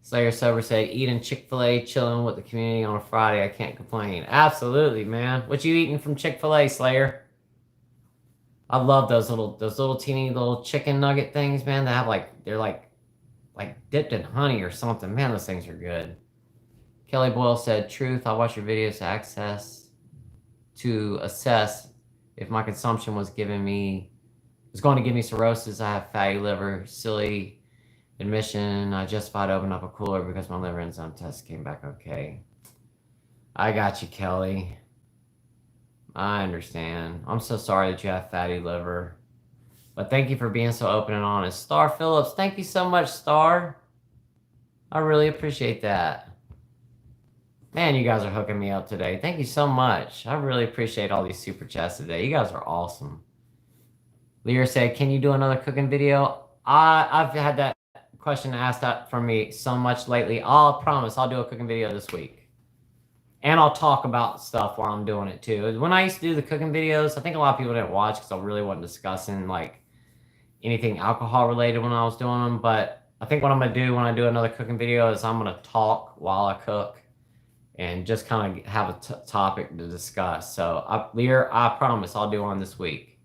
Slayer Sober said, eating Chick-fil-A, chilling with the community on a Friday. I can't complain. Absolutely, man. What you eating from Chick-fil-A, Slayer? I love those little teeny little chicken nugget things, man. They have they're like dipped in honey or something. Man, those things are good. Kelly Boyle said, truth, I watch your videos to assess if my consumption was going to give me cirrhosis. I have fatty liver, silly admission. I justified opening up a cooler because my liver enzyme test came back okay. I got you, Kelly. I understand. I'm so sorry that you have fatty liver. But thank you for being so open and honest. Star Phillips, thank you so much, Star. I really appreciate that. Man, you guys are hooking me up today. Thank you so much. I really appreciate all these super chats today. You guys are awesome. Lear said, can you do another cooking video? I've had that question asked that from me so much lately. I'll promise I'll do a cooking video this week. And I'll talk about stuff while I'm doing it too. When I used to do the cooking videos, I think a lot of people didn't watch because I really wasn't discussing like anything alcohol related when I was doing them. But I think what I'm going to do when I do another cooking video is I'm going to talk while I cook and just kind of have a topic to discuss. So, Lear, I promise I'll do one this week.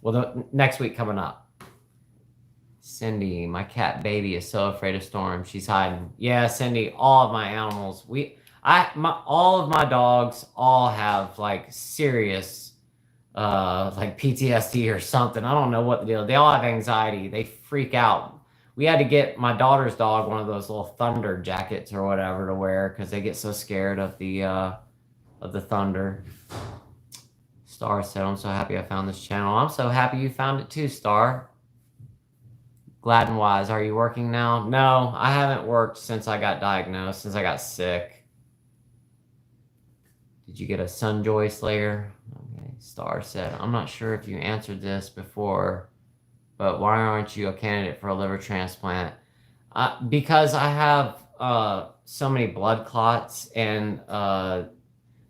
Well, the next week coming up. Cindy, my cat baby is so afraid of storms. She's hiding. Yeah, Cindy, all of my animals. All of my dogs all have like serious, like PTSD or something. I don't know what the deal. They all have anxiety. They freak out. We had to get my daughter's dog one of those little thunder jackets or whatever to wear because they get so scared of the thunder. Star said, I'm so happy I found this channel. I'm so happy you found it too, Star. Glad and Wise, are you working now? No, I haven't worked since I got diagnosed, since I got sick. Did you get a Sunjoy Slayer? Okay, Star said, I'm not sure if you answered this before, but why aren't you a candidate for a liver transplant? Because I have so many blood clots, and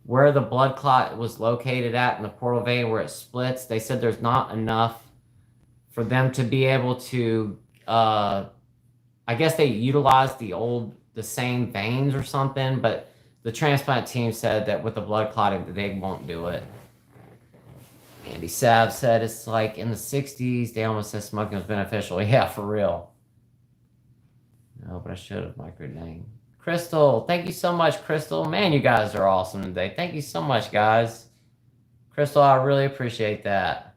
where the blood clot was located at in the portal vein where it splits, they said there's not enough for them to be able to, I guess they utilized the same veins or something, but the transplant team said that with the blood clotting, they won't do it. Andy Sav said it's like in the 60s, they almost said smoking was beneficial. Yeah, for real. No, but I should have microdang. Crystal, thank you so much, Crystal. Man, you guys are awesome today. Thank you so much, guys. Crystal, I really appreciate that.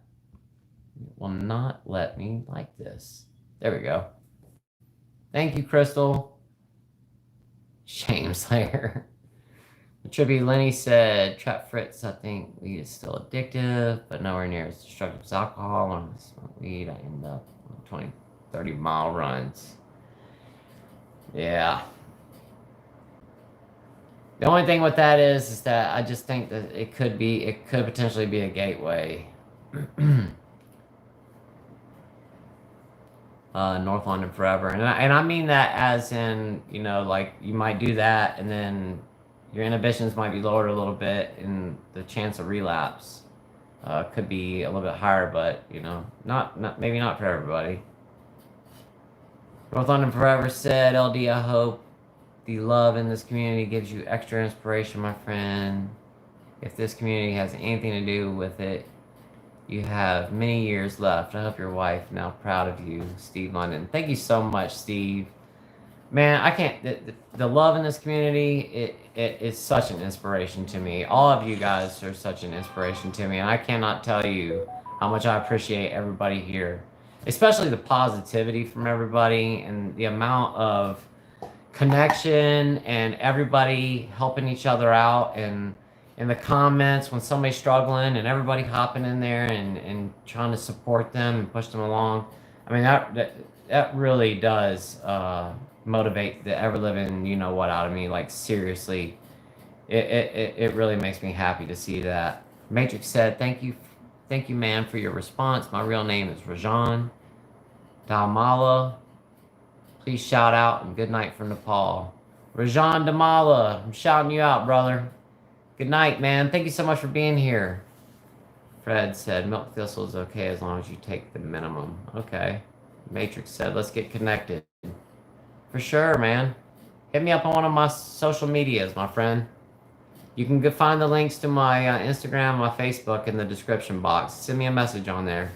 It will not let me like this. There we go. Thank you, Crystal. Shame Slayer. Trippy Lenny said, Trap Fritz, I think weed is still addictive, but nowhere near as destructive as alcohol. When I smoke weed, I end up on 20, 30-mile runs. Yeah. The only thing with that is that I just think that it could potentially be a gateway. North London forever. And I mean that as in, like you might do that and then your inhibitions might be lowered a little bit and the chance of relapse could be a little bit higher, but maybe not for everybody. North London Forever said, LD, I hope the love in this community gives you extra inspiration, my friend. If this community has anything to do with it, you have many years left. I hope your wife now proud of you, Steve London. Thank you so much, Steve. Man, I can't. The love in this community, it is such an inspiration to me. All of you guys are such an inspiration to me, and I cannot tell you how much I appreciate everybody here, especially the positivity from everybody and the amount of connection and everybody helping each other out, and in the comments when somebody's struggling and everybody hopping in there and trying to support them and push them along. I mean, that really does motivate the ever living out of me. Like, seriously, it really makes me happy to see that. Matrix said, thank you man for your response. My real name is Rajan. Damala, please shout out and good night from Nepal. Rajan Damala, I'm shouting you out, brother. Good night, man. Thank you so much for being here. Fred said, milk thistle is okay as long as you take the minimum. Okay. Matrix said, let's get connected. For sure, man. Hit me up on one of my social medias, my friend. You can go find the links to my Instagram, my Facebook in the description box. Send me a message on there.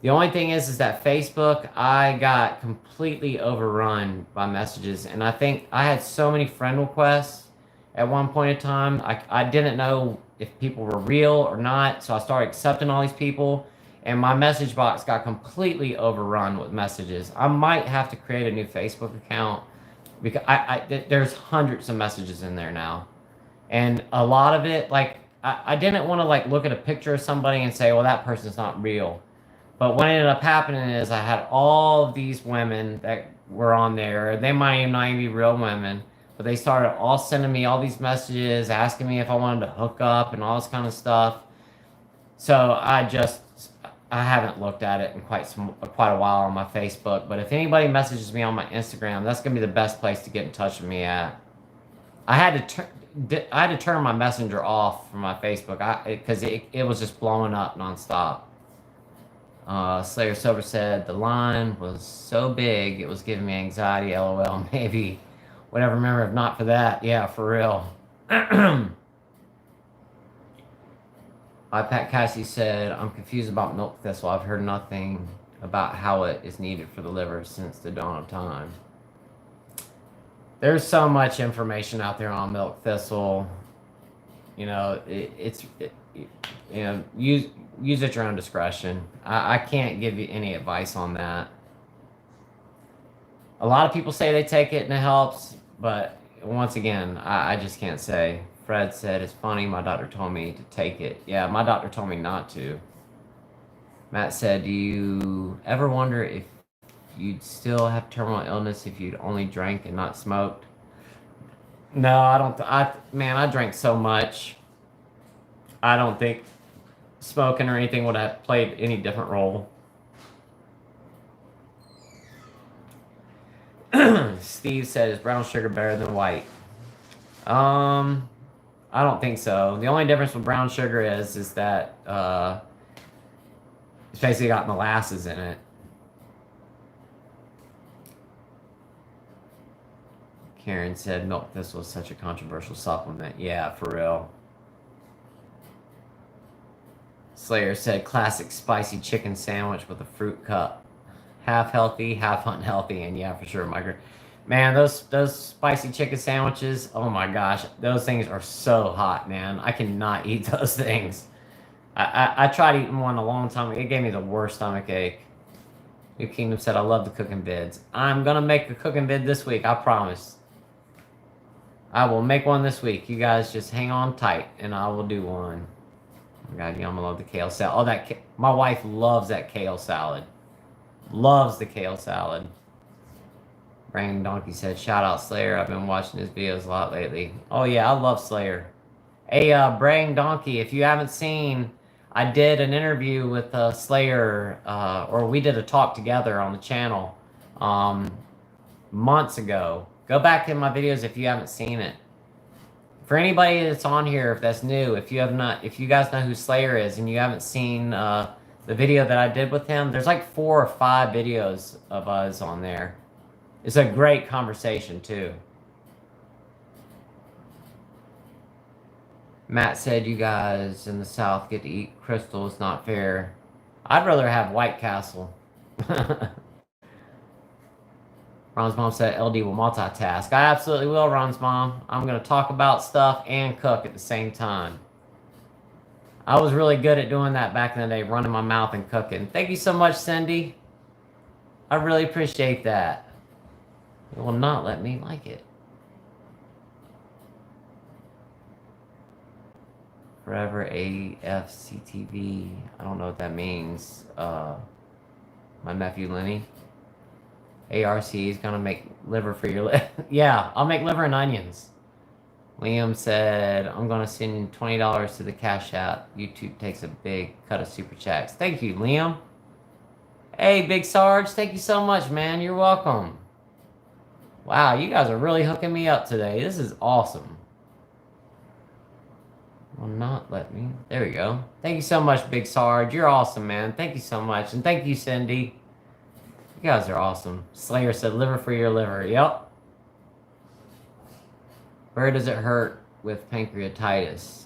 The only thing is that Facebook, I got completely overrun by messages. And I think I had so many friend requests at one point in time. I didn't know if people were real or not. So I started accepting all these people. And my message box got completely overrun with messages. I might have to create a new Facebook account because there's hundreds of messages in there now. And a lot of it, like, I didn't want to like look at a picture of somebody and say, well, that person's not real. But what ended up happening is I had all of these women that were on there. They might even not even be real women, but they started all sending me all these messages, asking me if I wanted to hook up and all this kind of stuff. So I haven't looked at it in quite a while on my Facebook. But if anybody messages me on my Instagram, that's gonna be the best place to get in touch with me at. I had to turn my messenger off from my Facebook because it was just blowing up nonstop. Slayer Silver said the line was so big it was giving me anxiety. LOL. Maybe would ever remember if not for that. Yeah, for real. Pat Cassie said, I'm confused about milk thistle. I've heard nothing about how it is needed for the liver since the dawn of time. There's so much information out there on milk thistle. You know, use at your own discretion. I can't give you any advice on that. A lot of people say they take it and it helps, but once again, I just can't say. Fred said, it's funny, my doctor told me to take it. Yeah, my doctor told me not to. Matt said, do you ever wonder if you'd still have terminal illness if you'd only drank and not smoked? No, I don't. I drank so much. I don't think smoking or anything would have played any different role. Steve said, is brown sugar better than white? I don't think so. The only difference with brown sugar is that it's basically got molasses in it. Karen said milk thistle is such a controversial supplement. Yeah, for real. Slayer said classic spicy chicken sandwich with a fruit cup. Half healthy, half unhealthy, and yeah, for sure, man, those spicy chicken sandwiches, oh my gosh, those things are so hot, man. I cannot eat those things. I tried eating one a long time ago. It gave me the worst stomach ache. New Kingdom said, I love the cooking vids. I'm gonna make a cooking vid this week, I promise. I will make one this week. You guys just hang on tight, and I will do one. Oh my God, yum, I love the kale salad. Oh, my wife loves that kale salad. Loves the kale salad. Brain Donkey said, shout out Slayer. I've been watching his videos a lot lately. Oh yeah, I love Slayer. Hey, Brain Donkey, if you haven't seen, I did an interview with Slayer, or we did a talk together on the channel months ago. Go back in my videos if you haven't seen it. For anybody that's on here, if that's new, if you guys know who Slayer is and you haven't seen the video that I did with him, there's like 4 or 5 videos of us on there. It's a great conversation too. Matt said you guys in the South get to eat crystals, not fair. I'd rather have White Castle. Ron's mom said LD will multitask. I absolutely will, Ron's mom. I'm going to talk about stuff and cook at the same time. I was really good at doing that back in the day, running my mouth and cooking. Thank you so much, Cindy. I really appreciate that. It will not let me like it. Forever AFCTV. I don't know what that means. My nephew Lenny. ARC is gonna make liver for your yeah, I'll make liver and onions. Liam said, I'm gonna send $20 to the Cash App. YouTube takes a big cut of super chats. Thank you, Liam. Hey, Big Sarge, thank you so much, man. You're welcome. Wow, you guys are really hooking me up today. This is awesome. Will not let me. There we go. Thank you so much, Big Sarge. You're awesome, man. Thank you so much. And thank you, Cindy. You guys are awesome. Slayer said, liver for your liver. Yep. Where does it hurt with pancreatitis?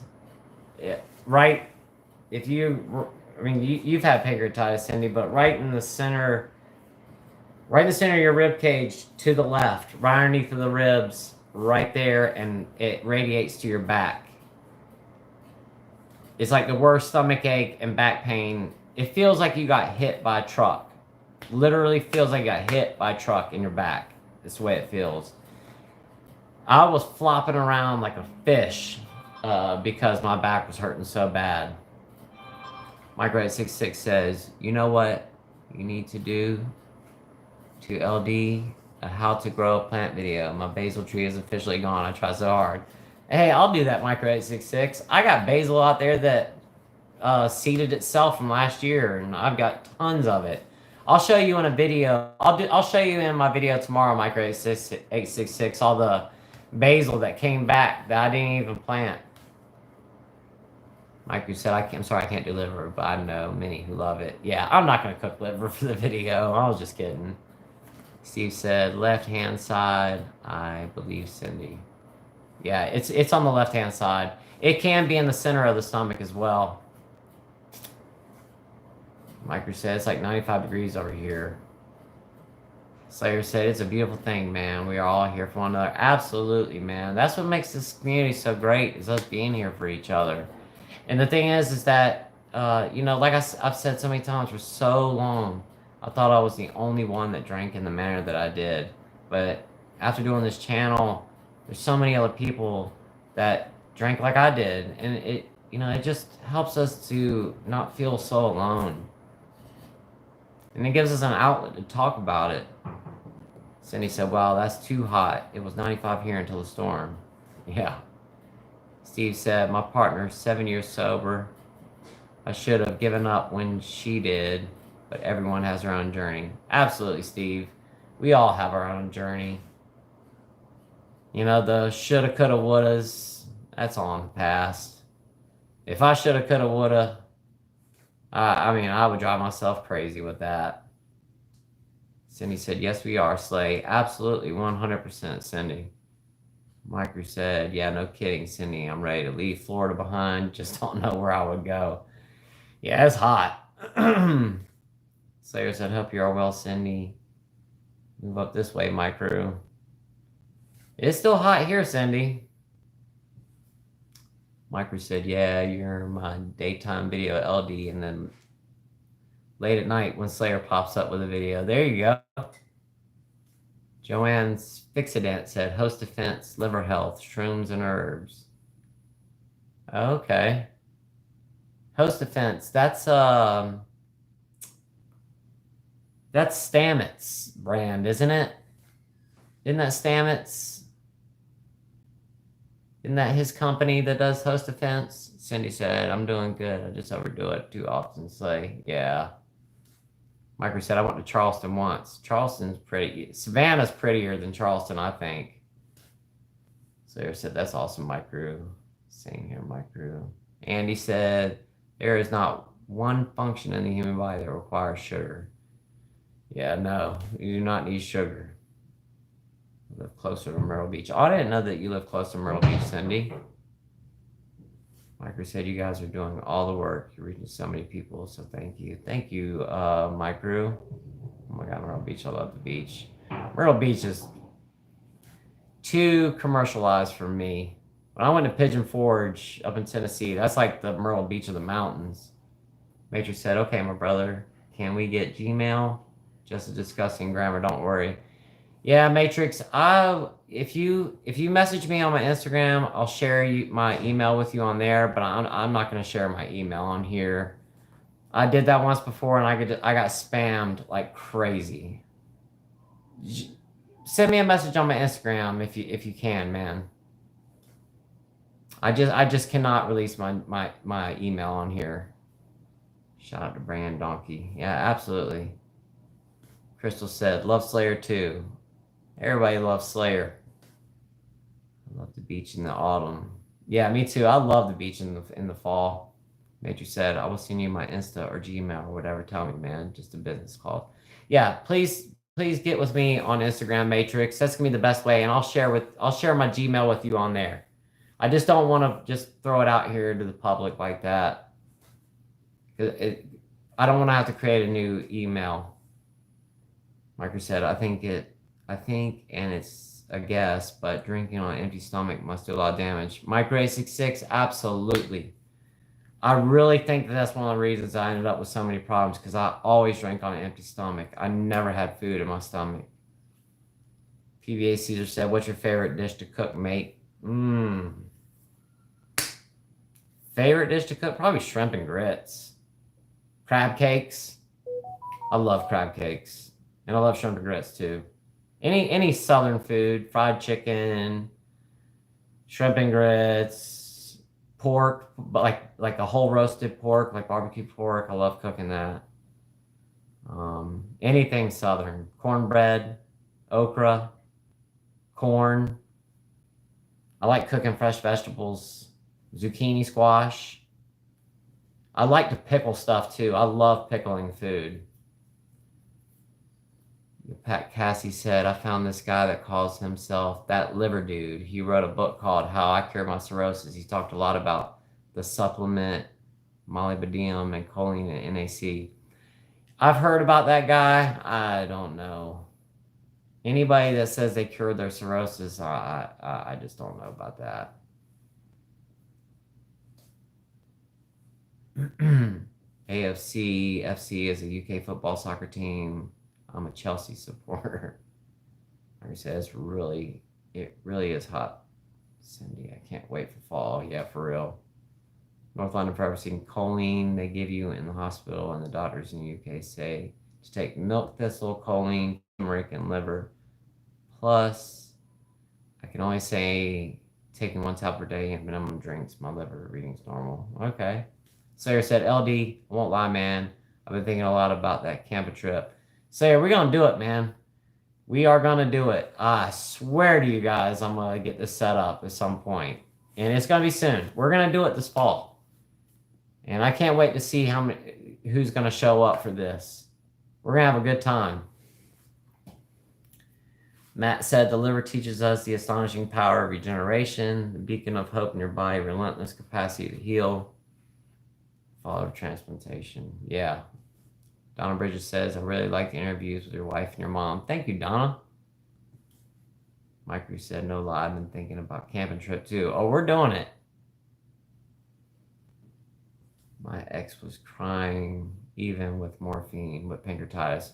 Yeah, right. If you, I mean, you've had pancreatitis, Cindy, but right in the center, right in the center of your rib cage to the left, right underneath of the ribs, right there, and it radiates to your back. It's like the worst stomach ache and back pain. It feels like you got hit by a truck. Literally feels like you got hit by a truck in your back. That's the way it feels. I was flopping around like a fish because my back was hurting so bad. Micro866 says, you know what you need to do to LD? A how to grow a plant video. My basil tree is officially gone. I try so hard. Hey, I'll do that, Micro866. I got basil out there that seeded itself from last year, and I've got tons of it. I'll show you in a video. I'll show you in my video tomorrow, Micro866, all the basil that came back that I didn't even plant. Micro said, I'm sorry I can't do liver, but I know many who love it. Yeah, I'm not going to cook liver for the video. I was just kidding. Steve said, left-hand side, I believe Cindy. Yeah, it's on the left-hand side. It can be in the center of the stomach as well. Micro said, it's like 95 degrees over here. Slayer said, it's a beautiful thing, man. We are all here for one another. Absolutely, man. That's what makes this community so great, is us being here for each other. And the thing is that, you know, like I've said so many times, for so long, I thought I was the only one that drank in the manner that I did. But after doing this channel, there's so many other people that drank like I did. And it, you know, it just helps us to not feel so alone. And it gives us an outlet to talk about it. Cindy said, wow, that's too hot. It was 95 here until the storm. Yeah. Steve said, my partner's 7 years sober. I should have given up when she did, but everyone has their own journey. Absolutely, Steve. We all have our own journey. You know, the shoulda, coulda, wouldas, that's all in the past. If I shoulda, coulda, woulda, I mean, I would drive myself crazy with that. Cindy said, yes, we are, Slay. Absolutely, 100%, Cindy. Micro said, yeah, no kidding, Cindy. I'm ready to leave Florida behind. Just don't know where I would go. Yeah, it's hot. Slayer said, hope you are well, Cindy. Move up this way, Micro. It's still hot here, Cindy. Micro said, yeah, you're my daytime video LD, and then late at night when Slayer pops up with a video. There you go. Joanne's Fixidant said, host defense, liver health, shrooms and herbs. Okay. Host defense, that's Stamets brand, isn't it? Isn't that Stamets? Isn't that his company that does host defense? Cindy said, I'm doing good. I just overdo it too often. Say, yeah. Micro said, I went to Charleston once. Charleston's pretty. Savannah's prettier than Charleston, I think. Sarah said, that's awesome, Micro. Same here, Micro. Andy said, there is not one function in the human body that requires sugar. Yeah, no, you do not need sugar. I live closer to Myrtle Beach. Oh, I didn't know that you live close to Myrtle Beach, Cindy. Micro said, you guys are doing all the work. You're reaching so many people, so thank you. Thank you, Micro. Oh my God, Myrtle Beach, I love the beach. Myrtle Beach is too commercialized for me. When I went to Pigeon Forge up in Tennessee, that's like the Myrtle Beach of the mountains. Matrix said, okay, my brother, can we get Gmail? Just a disgusting grammar, don't worry. Yeah, Matrix, if you message me on my Instagram, I'll share my email with you on there, but I'm not going to share my email on here. I did that once before, and I got spammed like crazy. Send me a message on my Instagram if you can, man. I just cannot release my email on here. Shout out to Brand Donkey. Yeah, absolutely. Crystal said, love Slayer too. Everybody loves Slayer. I love the beach in the autumn. Yeah, me too. I love the beach in the fall. Matthew said, I will send you my Insta or Gmail or whatever. Tell me, man. Just a business call. Yeah, please get with me on Instagram, Matrix. That's gonna be the best way, and I'll share my Gmail with you on there. I just don't want to just throw it out here to the public like that. I don't want to have to create a new email. Like I said, I think, and it's a guess, but drinking on an empty stomach must do a lot of damage. Mike Ray 66, absolutely. I really think that's one of the reasons I ended up with so many problems because I always drank on an empty stomach. I never had food in my stomach. PBA Caesar said, what's your favorite dish to cook, mate? Favorite dish to cook? Probably shrimp and grits. Crab cakes. I love crab cakes. And I love shrimp and grits too. Any southern food, fried chicken, shrimp and grits, pork, but like a whole roasted pork, like barbecue pork. I love cooking that. Anything southern, cornbread, okra, corn. I like cooking fresh vegetables, zucchini, squash. I like to pickle stuff too. I love pickling food. Pat Cassie said, I found this guy that calls himself That Liver Dude. He wrote a book called How I Cure My Cirrhosis. He talked a lot about the supplement, molybdenum, and choline and NAC. I've heard about that guy. I don't know. Anybody that says they cured their cirrhosis, I just don't know about that. AFC FC is a UK football soccer team. I'm a Chelsea supporter. Like I said, it really is hot. Cindy, I can't wait for fall. Yeah, for real. North London Forever seen choline they give you in the hospital, and the doctors in the UK say to take milk thistle, choline, turmeric, and liver. Plus, I can only say taking 1 tablet per day and minimum drinks. My liver reading's normal. Okay. Sarah said, LD, I won't lie, man. I've been thinking a lot about that camping trip. Sarah, we're going to do it, man. We are going to do it. I swear to you guys, I'm going to get this set up at some point. And it's going to be soon. We're going to do it this fall. And I can't wait to see who's going to show up for this. We're going to have a good time. Matt said, the liver teaches us the astonishing power of regeneration, the beacon of hope in your body, relentless capacity to heal. Follow transplantation. Yeah. Donna Bridges says, I really like the interviews with your wife and your mom. Thank you, Donna. Mike said, no lie, I've been thinking about camping trip too. Oh, we're doing it. My ex was crying even with morphine with pancreatitis.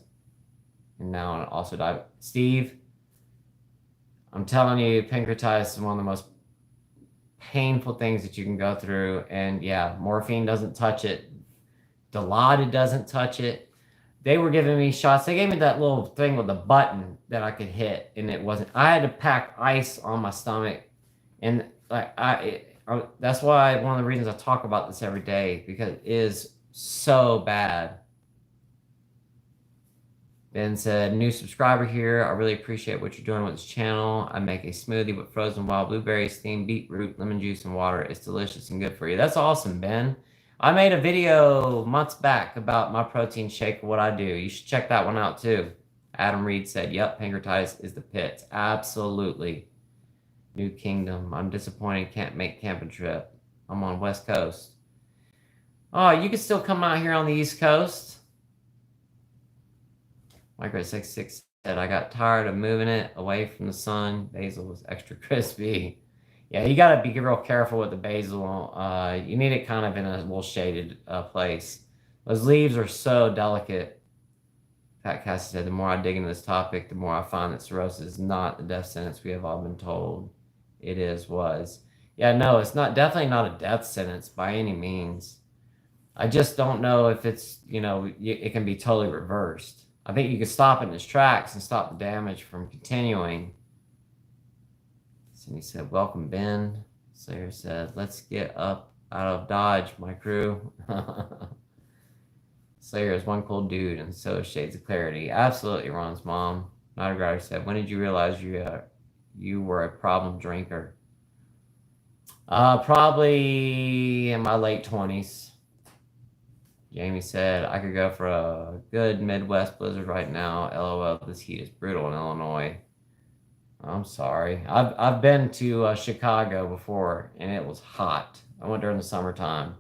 And now also died. Steve, I'm telling you, pancreatitis is one of the most painful things that you can go through. And yeah, morphine doesn't touch it. Dilaudid doesn't touch it. They were giving me shots. They gave me that little thing with a button that I could hit, and it wasn't. I had to pack ice on my stomach, and that's why one of the reasons I talk about this every day, because it is so bad. Ben said, new subscriber here. I really appreciate what you're doing with this channel. I make a smoothie with frozen wild blueberries, steamed beetroot, lemon juice, and water. It's delicious and good for you. That's awesome, Ben. I made a video months back about my protein shake, what I do. You should check that one out too. Adam Reed said, yep, pancreatitis is the pits. Absolutely. New Kingdom. I'm disappointed can't make camping trip. I'm on West Coast. Oh, you can still come out here on the East Coast. Micro66 said, I got tired of moving it away from the sun. Basil was extra crispy. Yeah, you got to be real careful with the basil. You need it kind of in a little shaded place. Those leaves are so delicate. Pat Cassie said, the more I dig into this topic, the more I find that cirrhosis is not the death sentence we have all been told it was. Yeah, no, it's definitely not a death sentence by any means. I just don't know if it's, it can be totally reversed. I think you can stop it in its tracks and stop the damage from continuing. Cindy said, welcome, Ben. Slayer said, let's get up out of Dodge, my crew. Slayer is one cool dude, and so is Shades of Clarity. Absolutely, Ron's mom. Notagrider said, when did you realize you were a problem drinker? Probably in my late 20s. Jamie said, I could go for a good Midwest blizzard right now. LOL, this heat is brutal in Illinois. I'm sorry. I've been to Chicago before, and it was hot. I went during the summertime.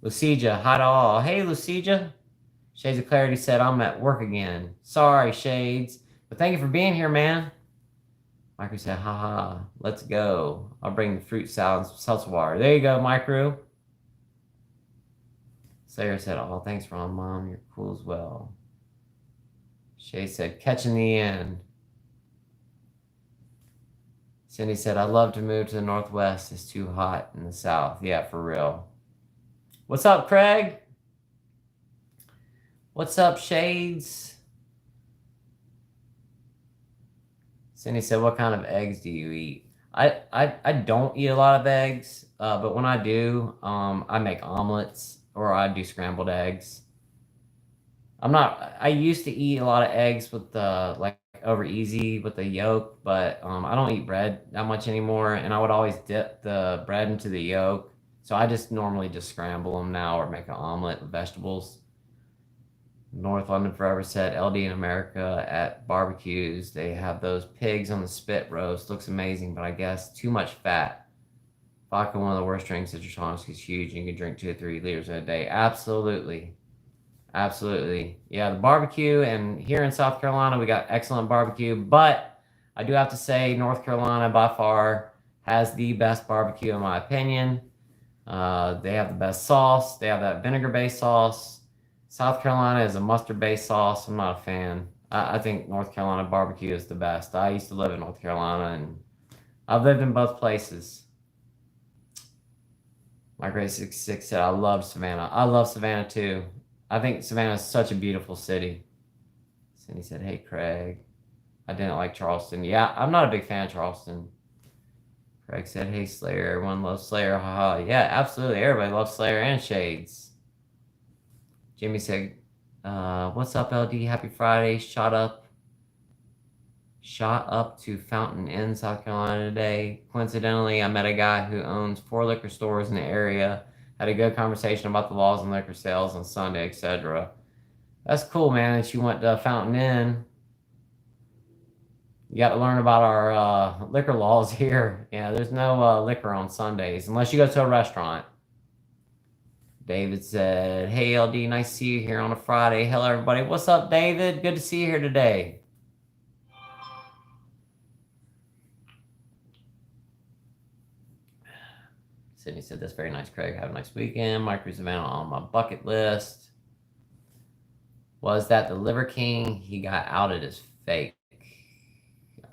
Lucija, hi to all. Hey, Lucija. Shades of Clarity said, I'm at work again. Sorry, Shades. But thank you for being here, man. Micro said, haha, let's go. I'll bring the fruit salad and some seltzer water. There you go, Micro. Slayer said, oh, thanks, Ron, Mom. You're cool as well. Shades said, catching the end. Cindy said, I'd love to move to the Northwest. It's too hot in the South. Yeah, for real. What's up, Craig? What's up, Shades? Cindy said, what kind of eggs do you eat? I don't eat a lot of eggs, but when I do, I make omelets or I do scrambled eggs. I used to eat a lot of eggs with the, like, over easy with the yolk, but I don't eat bread that much anymore, and I would always dip the bread into the yolk. So I just normally just scramble them now or make an omelet with vegetables. North London Forever said, LD in America at barbecues, they have those pigs on the spit roast. Looks amazing, but I guess too much fat. Vodka, one of the worst drinks at Jatonsk, is huge. You can drink 2 or 3 liters in a day. Absolutely. Absolutely. Yeah, the barbecue, and here in South Carolina, we got excellent barbecue, but I do have to say North Carolina by far has the best barbecue in my opinion. They have the best sauce. They have that vinegar-based sauce. South Carolina is a mustard-based sauce. I'm not a fan. I think North Carolina barbecue is the best. I used to live in North Carolina, and I've lived in both places. My grade 66 said, I love Savannah. I love Savannah too. I think Savannah is such a beautiful city. Cindy said, hey, Craig. I didn't like Charleston. Yeah, I'm not a big fan of Charleston. Craig said, hey, Slayer. Everyone loves Slayer. Haha. Yeah, absolutely. Everybody loves Slayer and Shades. Jimmy said, what's up, LD? Happy Friday. Shot up to Fountain Inn, South Carolina today. Coincidentally, I met a guy who owns 4 liquor stores in the area. Had a good conversation about the laws on liquor sales on Sunday, etc. That's cool, man, that you went to Fountain Inn. You got to learn about our liquor laws here. Yeah, there's no liquor on Sundays unless you go to a restaurant. David said, hey, LD, nice to see you here on a Friday. Hello, everybody. What's up, David? Good to see you here today. Sydney said, that's very nice, Craig. Have a nice weekend. My cruise event on my bucket list was that the Liver King he got outed as fake.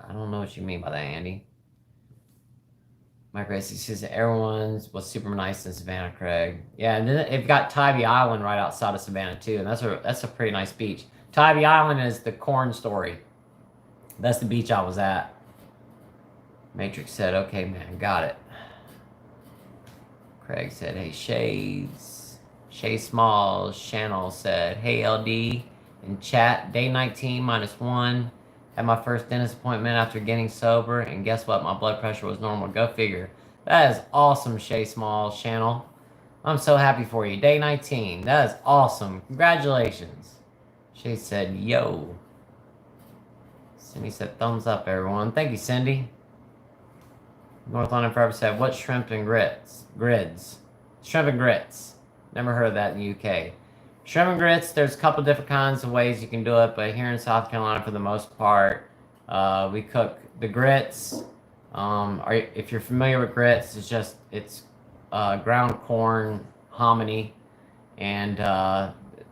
I don't know what you mean by that, Andy. Mike Racy says everyone was super nice in Savannah, Craig. Yeah, and then they've got Tybee Island right outside of Savannah too, and that's a pretty nice beach. Tybee Island is the corn story. That's the beach I was at. Matrix said, okay, man, got it. Craig said, hey, Shades. Shay Smalls channel said, hey, LD. In chat, day 19 -1. Had my first dentist appointment after getting sober, and guess what? My blood pressure was normal. Go figure. That is awesome, Shay Smalls channel. I'm so happy for you. Day 19. That is awesome. Congratulations. Shay said, yo. Cindy said, thumbs up, everyone. Thank you, Cindy. North London Forever said, what's shrimp and grits? Grids. Shrimp and grits. Never heard of that in the UK. Shrimp and grits, there's a couple different kinds of ways you can do it, but here in South Carolina, for the most part, we cook the grits. If you're familiar with grits, it's ground corn, hominy, and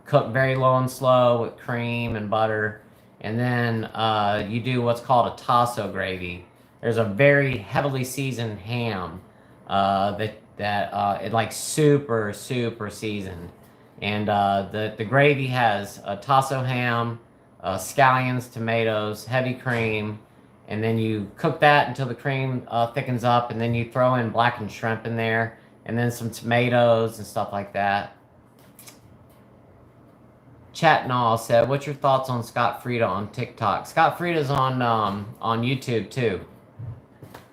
cooked very low and slow with cream and butter. And then you do what's called a tasso gravy. There's a very heavily seasoned ham that it like super seasoned. And the gravy has a tasso ham, scallions, tomatoes, heavy cream, and then you cook that until the cream thickens up, and then you throw in blackened shrimp in there, and then some tomatoes and stuff like that. Chat and all said, "What's your thoughts on Scott Frieda on TikTok?" Scott Frieda's on YouTube too.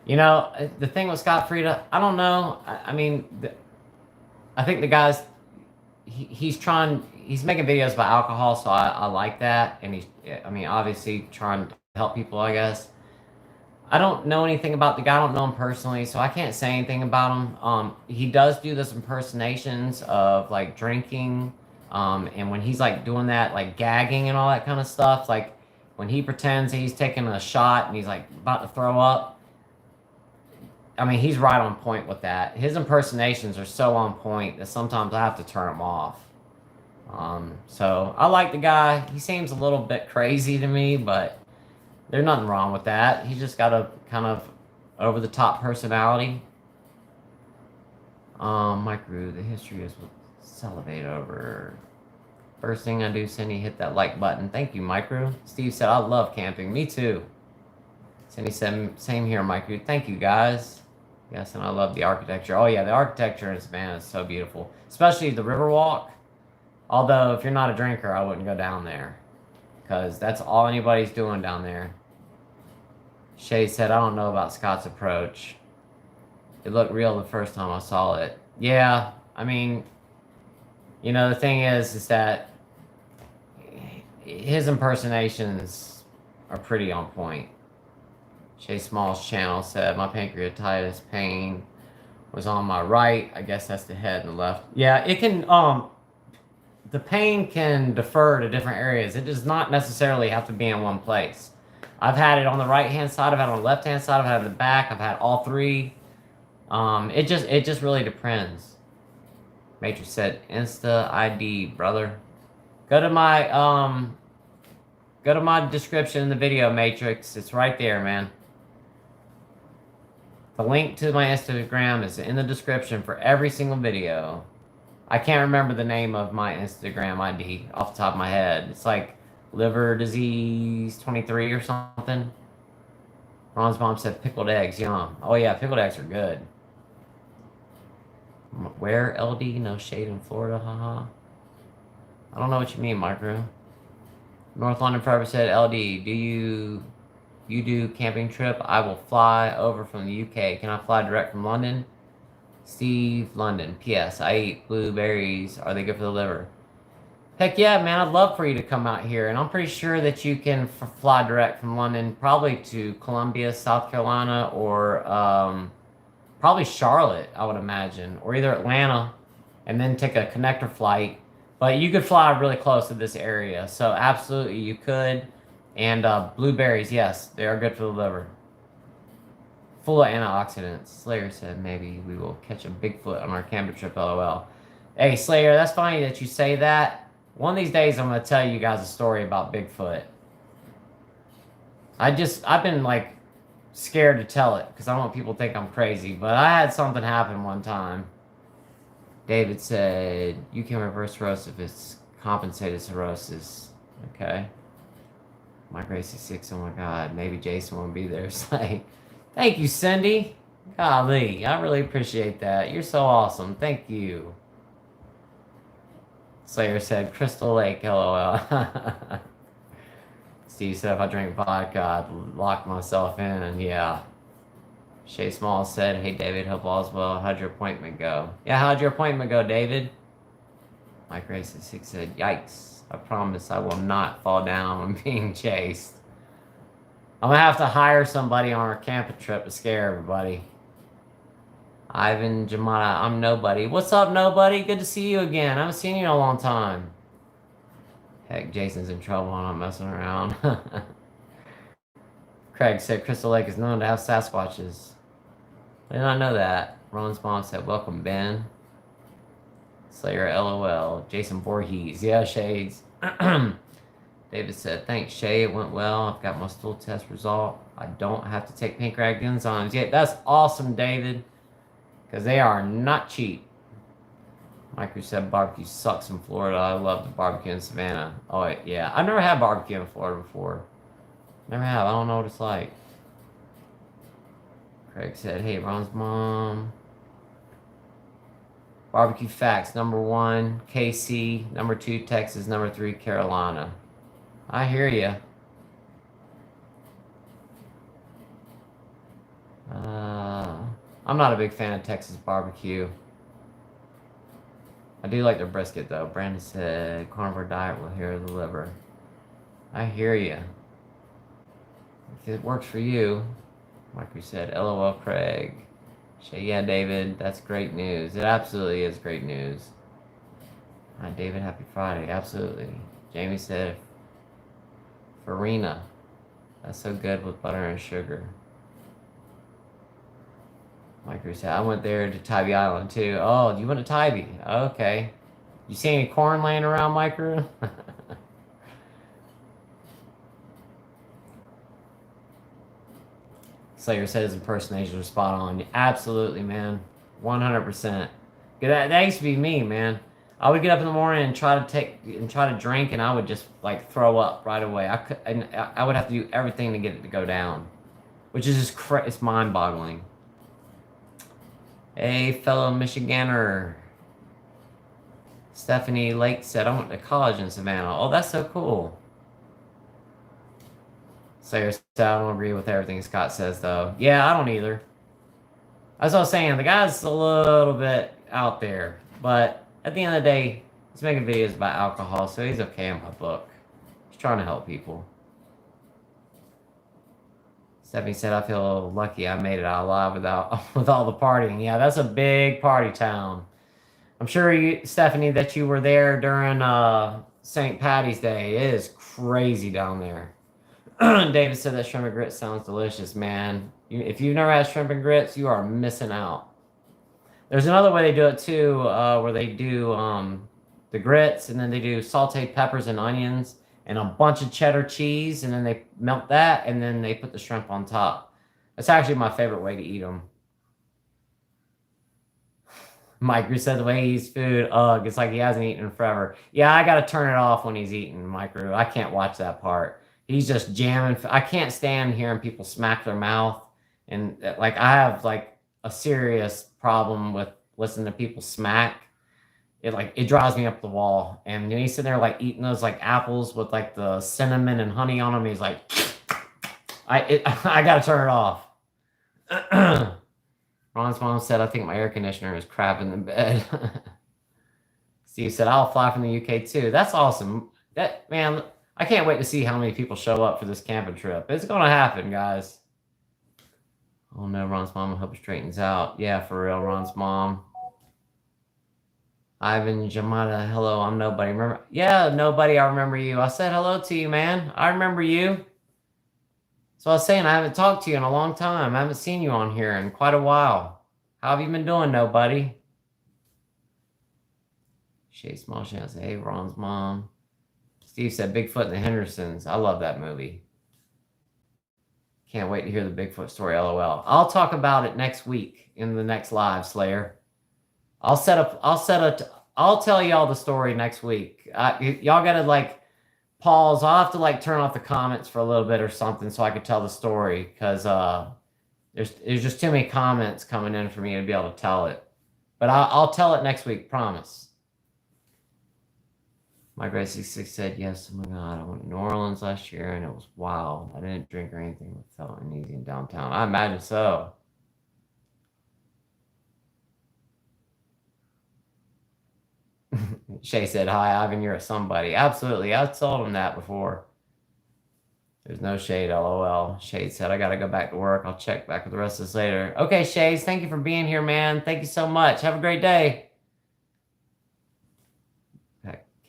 You know, the thing with Scott Frieda, I don't know. I mean, I think the guy's he's making videos about alcohol, so I like that, and I mean, obviously trying to help people, I guess. I don't know anything about the guy. I don't know him personally, so I can't say anything about him. He does do this impersonations of like drinking, and when he's like doing that, like gagging and all that kind of stuff, like when he pretends he's taking a shot and he's like about to throw up. I mean, he's right on point with that. His impersonations are so on point that sometimes I have to turn them off. So I like the guy. He seems a little bit crazy to me, but there's nothing wrong with that. He's just got a kind of over the top personality. Micro, the history is what salivate over. First thing I do, Cindy, hit that like button. Thank you, Micro. Steve said, I love camping. Me too. Cindy said, same here, Micro. Thank you, guys. Yes, and I love the architecture. Oh, yeah, the architecture in Savannah is so beautiful, especially the Riverwalk. Although, if you're not a drinker, I wouldn't go down there because that's all anybody's doing down there. Shay said, I don't know about Scott's approach. It looked real the first time I saw it. Yeah, I mean, you know, the thing is that his impersonations are pretty on point. Shay Small's channel said, my pancreatitis pain was on my right. I guess that's the head and the left. Yeah, it can, the pain can defer to different areas. It does not necessarily have to be in one place. I've had it on the right hand side, I've had it on the left hand side, I've had it in the back, I've had all three. It just really depends. Matrix said, Insta ID, brother. Go to my description in the video, Matrix. It's right there, man. The link to my Instagram is in the description for every single video. I can't remember the name of my Instagram ID off the top of my head. It's like liver disease 23 or something. Ron's mom said pickled eggs, yum. Oh yeah, pickled eggs are good. Where LD? No shade in Florida, haha. I don't know what you mean, Micro. North London Forever said, LD, do you do camping trip? I will fly over from the UK. Can I fly direct from London? Steve, London. P.S. I eat blueberries. Are they good for the liver? Heck yeah, man. I'd love for you to come out here. And I'm pretty sure that you can fly direct from London probably to Columbia, South Carolina, or probably Charlotte, I would imagine. Or either Atlanta and then take a connector flight. But you could fly really close to this area. So absolutely you could. And blueberries, yes, they are good for the liver. Full of antioxidants. Slayer said maybe we will catch a Bigfoot on our camping trip, lol. Hey, Slayer, that's funny that you say that. One of these days, I'm going to tell you guys a story about Bigfoot. I've been like scared to tell it because I don't want people to think I'm crazy. But I had something happen one time. David said, you can reverse cirrhosis if it's compensated cirrhosis. Okay. My Gracie 6, oh my God. Maybe Jason won't be there. It's like, thank you, Cindy. Golly, I really appreciate that. You're so awesome. Thank you. Slayer said, Crystal Lake, lol. Steve said, if I drink vodka, I'd lock myself in, and yeah. Shay Small said, hey, David, hope all's well. How'd your appointment go? Yeah, how'd your appointment go, David? Mike Grace 6 said, yikes. I promise I will not fall down when being chased. I'm going to have to hire somebody on our camping trip to scare everybody. Ivan Jamada, I'm Nobody. What's up, Nobody? Good to see you again. I haven't seen you in a long time. Heck, Jason's in trouble. I'm not messing around. Craig said Crystal Lake is known to have Sasquatches. I did not know that. Ron's mom said, welcome, Ben. Slayer, LOL. Jason Voorhees. Yeah, Shades. David said, thanks, Shay. It went well. I've got my stool test result. I don't have to take pancreatic enzymes yet. That's awesome, David. Because they are not cheap. Micro said barbecue sucks in Florida. I love the barbecue in Savannah. Oh, yeah. I've never had barbecue in Florida before. Never have. I don't know what it's like. Craig said, hey, Ron's mom. Barbecue facts. Number 1, KC. Number 2, Texas. Number 3, Carolina. I hear you. I'm not a big fan of Texas barbecue. I do like their brisket, though. Brandon said, carnivore diet will hear the liver. I hear you. If it works for you, like we said, LOL Craig. Yeah, David, that's great news. It absolutely is great news. Hi, David, happy Friday. Absolutely. Jamie said, farina. That's so good with butter and sugar. Micro said, I went there to Tybee Island too. Oh, you went to Tybee? Okay. You see any corn laying around, Micro? Slayer said his impersonations were spot on. Absolutely, man. 100%. That used to be me, man. I would get up in the morning and try to drink, and I would just like throw up right away. I would have to do everything to get it to go down, which is just it's mind-boggling. Hey, fellow Michiganer. Stephanie Lake said, I went to college in Savannah. Oh, that's so cool. Slayer said, I don't agree with everything Scott says, though. Yeah, I don't either. As I was saying, the guy's a little bit out there. But at the end of the day, he's making videos about alcohol, so he's okay in my book. He's trying to help people. Stephanie said, I feel lucky I made it out alive with all the partying. Yeah, that's a big party town. I'm sure, Stephanie, that you were there during St. Patty's Day. It is crazy down there. David said that shrimp and grits sounds delicious, man. If you've never had shrimp and grits, you are missing out. There's another way they do it too, where they do the grits, and then they do sauteed peppers and onions and a bunch of cheddar cheese, and then they melt that, and then they put the shrimp on top. That's actually my favorite way to eat them. Mike, you said the way he eats food, it's like he hasn't eaten in forever. Yeah, I got to turn it off when he's eating, Mike. I can't watch that part. He's just jamming. I can't stand hearing people smack their mouth. And like, I have like a serious problem with listening to people smack. It drives me up the wall. And he's sitting there like eating those like apples with like the cinnamon and honey on them. He's like, I got to turn it off. Ron's mom said, I think my air conditioner is crap in the bed. Steve said, I'll fly from the UK too. That's awesome. Man, I can't wait to see how many people show up for this camping trip. It's going to happen, guys. Oh no, Ron's mom, I hope it straightens out. Yeah, for real, Ron's mom. Ivan Jamada, hello, I'm nobody. Remember? Yeah, nobody, I remember you. I said hello to you, man. I remember you. So I was saying, I haven't talked to you in a long time. I haven't seen you on here in quite a while. How have you been doing, nobody? Shay Small says, hey, Ron's mom. Steve said, Bigfoot and the Hendersons. I love that movie. Can't wait to hear the Bigfoot story, LOL. I'll talk about it next week in the next live, Slayer. I'll tell y'all the story next week. Y'all gotta like pause. I'll have to like turn off the comments for a little bit or something so I could tell the story, because there's just too many comments coming in for me to be able to tell it. But I'll tell it next week, promise. My grade 66 said, yes, oh my God, I went to New Orleans last year and it was wild. I didn't drink or anything, but felt uneasy in downtown. I imagine so. Shay said, hi, Ivan, you're a somebody. Absolutely. I told him that before. There's no shade, LOL. Shade said, I got to go back to work. I'll check back with the rest of this later. Okay, Shades, thank you for being here, man. Thank you so much. Have a great day.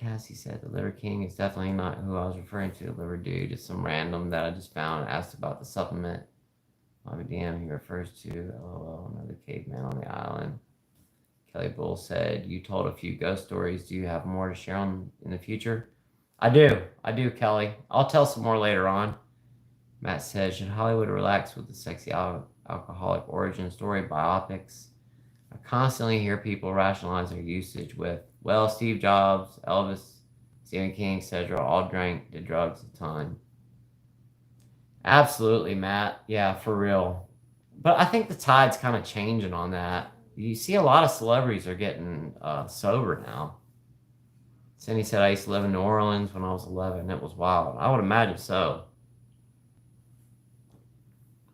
Cassie said, the Liver King is definitely not who I was referring to. The Liver Dude is some random that I just found and asked about the supplement. My DM he refers to, LOL, another caveman on the island. Kelly Bull said, you told a few ghost stories. Do you have more to share in the future? I do, Kelly. I'll tell some more later on. Matt says, should Hollywood relax with the sexy alcoholic origin story biopics? I constantly hear people rationalize their usage with, well, Steve Jobs, Elvis, Stephen King, etc. all did drugs a ton. Absolutely, Matt. Yeah, for real. But I think the tide's kind of changing on that. You see a lot of celebrities are getting sober now. Cindy said, I used to live in New Orleans when I was 11. It was wild. I would imagine so.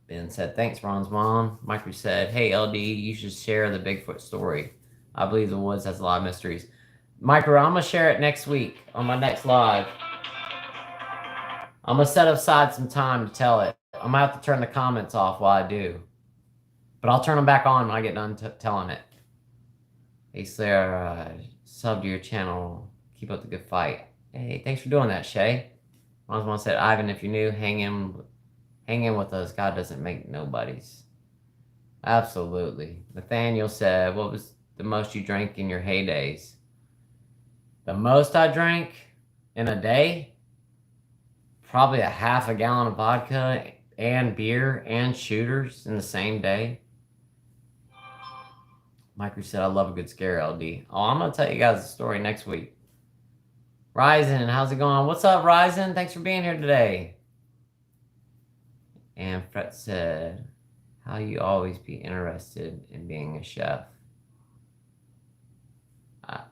Ben said, thanks, Ron's mom. Micro said, hey, LD, you should share the Bigfoot story. I believe the woods has a lot of mysteries. Micro, I'm going to share it next week on my next live. I'm going to set aside some time to tell it. I'm going to have to turn the comments off while I do. But I'll turn them back on when I get done telling it. Hey, Slayer, sub to your channel. Keep up the good fight. Hey, thanks for doing that, Shay. Ron's mom said, Ivan, if you're new, hang in with us. God doesn't make nobodies. Absolutely. Nathaniel said, what was the most you drank in your heydays? The most I drank in a day? Probably a half a gallon of vodka and beer and shooters in the same day. Micro said, I love a good scare, LD. Oh, I'm going to tell you guys the story next week. Ryzen, how's it going? What's up, Ryzen? Thanks for being here today. And Fred said, how you always be interested in being a chef?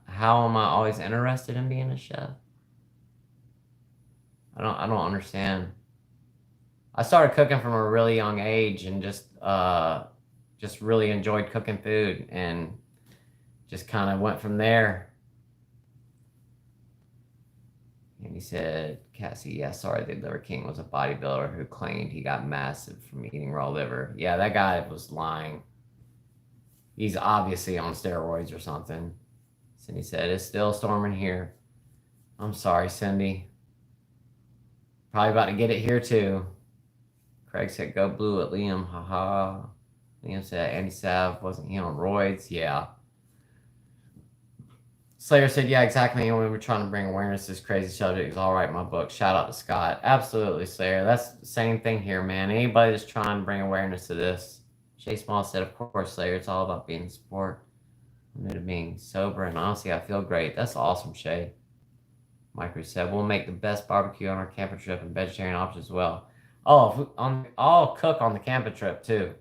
How am I always interested in being a chef? I don't understand. I started cooking from a really young age and just really enjoyed cooking food and just kind of went from there. And he said, Cassie, yeah, sorry, the Liver King was a bodybuilder who claimed he got massive from eating raw liver. Yeah, that guy was lying. He's obviously on steroids or something. Cindy said, it's still storming here. I'm sorry, Cindy. Probably about to get it here too. Craig said, go blue at Liam, haha. Liam said, Andy Sav, wasn't he on roids? Yeah. Slayer said, yeah, exactly. And when we're trying to bring awareness to this crazy subject, it's all right in my book. Shout out to Scott. Absolutely, Slayer. That's the same thing here, man. Anybody that's trying to bring awareness to this. Shay Small said, of course, Slayer. It's all about being support. I'm new to being sober, and honestly, I feel great. That's awesome, Shay. Micro said, we'll make the best barbecue on our camping trip and vegetarian options as well. Oh, I'll cook on the camping trip, too.